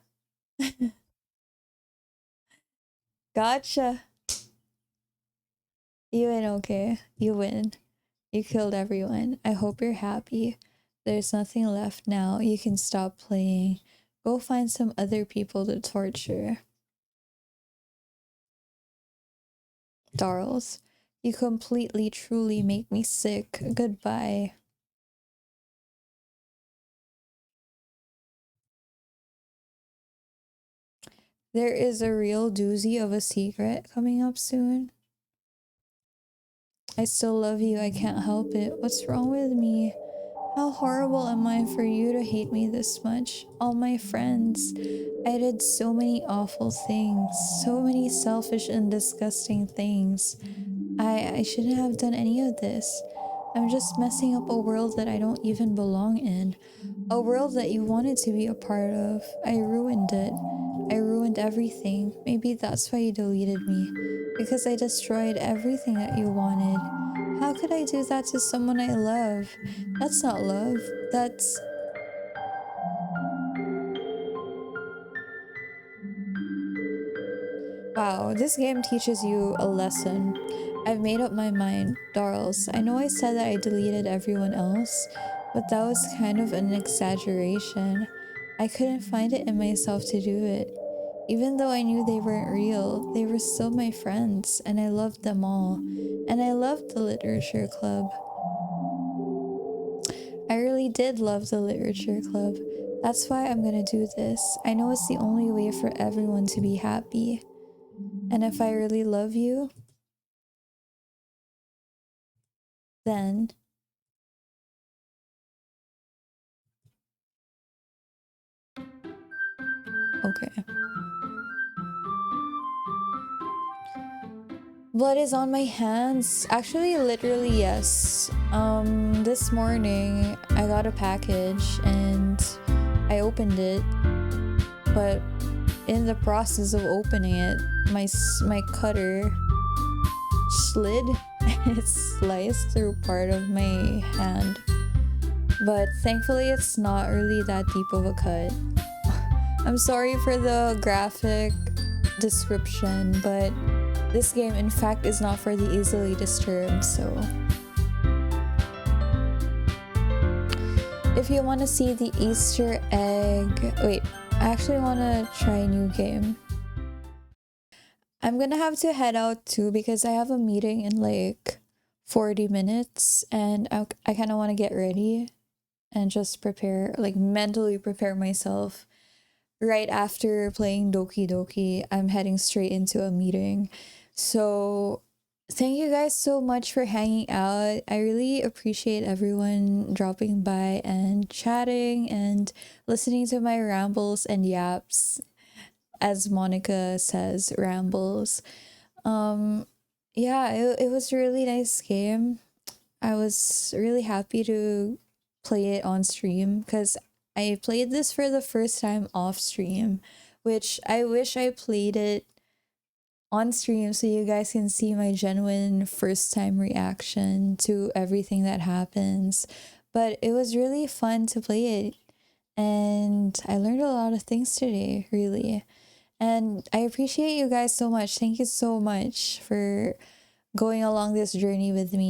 Gotcha. You win, okay. You win. You killed everyone. I hope you're happy. There's nothing left now. You can stop playing. Go find some other people to torture. Darls, you completely, truly make me sick. Goodbye. There is a real doozy of a secret coming up soon. I still love you. I can't help it. What's wrong with me? How horrible am I for you to hate me this much? All my friends. I did so many awful things, so many selfish and disgusting things. I shouldn't have done any of this. I'm just messing up a world that I don't even belong in. A world that you wanted to be a part of. I ruined it. I ruined everything. Maybe that's why you deleted me. Because I destroyed everything that you wanted. How could I do that to someone I love? That's not love. That's... Wow, this game teaches you a lesson. I've made up my mind, Darls. I know I said that I deleted everyone else, but that was kind of an exaggeration. I couldn't find it in myself to do it. Even though I knew they weren't real, they were still my friends, and I loved them all. And I loved the literature club. I really did love the literature club. That's why I'm gonna do this. I know it's the only way for everyone to be happy. And if I really love you, then okay. Blood is on my hands. Actually, literally, yes. This morning I got a package and I opened it, but in the process of opening it, my cutter slid and it sliced through part of my hand. But thankfully, it's not really that deep of a cut. I'm sorry for the graphic description, but this game, in fact, is not for the easily disturbed, so... If you want to see the Easter egg... Wait, I actually want to try a new game. I'm gonna have to head out too because I have a meeting in like 40 minutes and I kind of want to get ready and just prepare, like mentally prepare myself. Right after playing Doki Doki, I'm heading straight into a meeting. So thank you guys so much for hanging out. I really appreciate everyone dropping by and chatting and listening to my rambles and yaps, as Monica says, rambles. Yeah, it was a really nice game. I was really happy to play it on stream because I played this for the first time off stream, which I wish I played it on stream so you guys can see my genuine first time reaction to everything that happens. But it was really fun to play it and I learned a lot of things today, really. And I appreciate you guys so much. Thank you so much for going along this journey with me.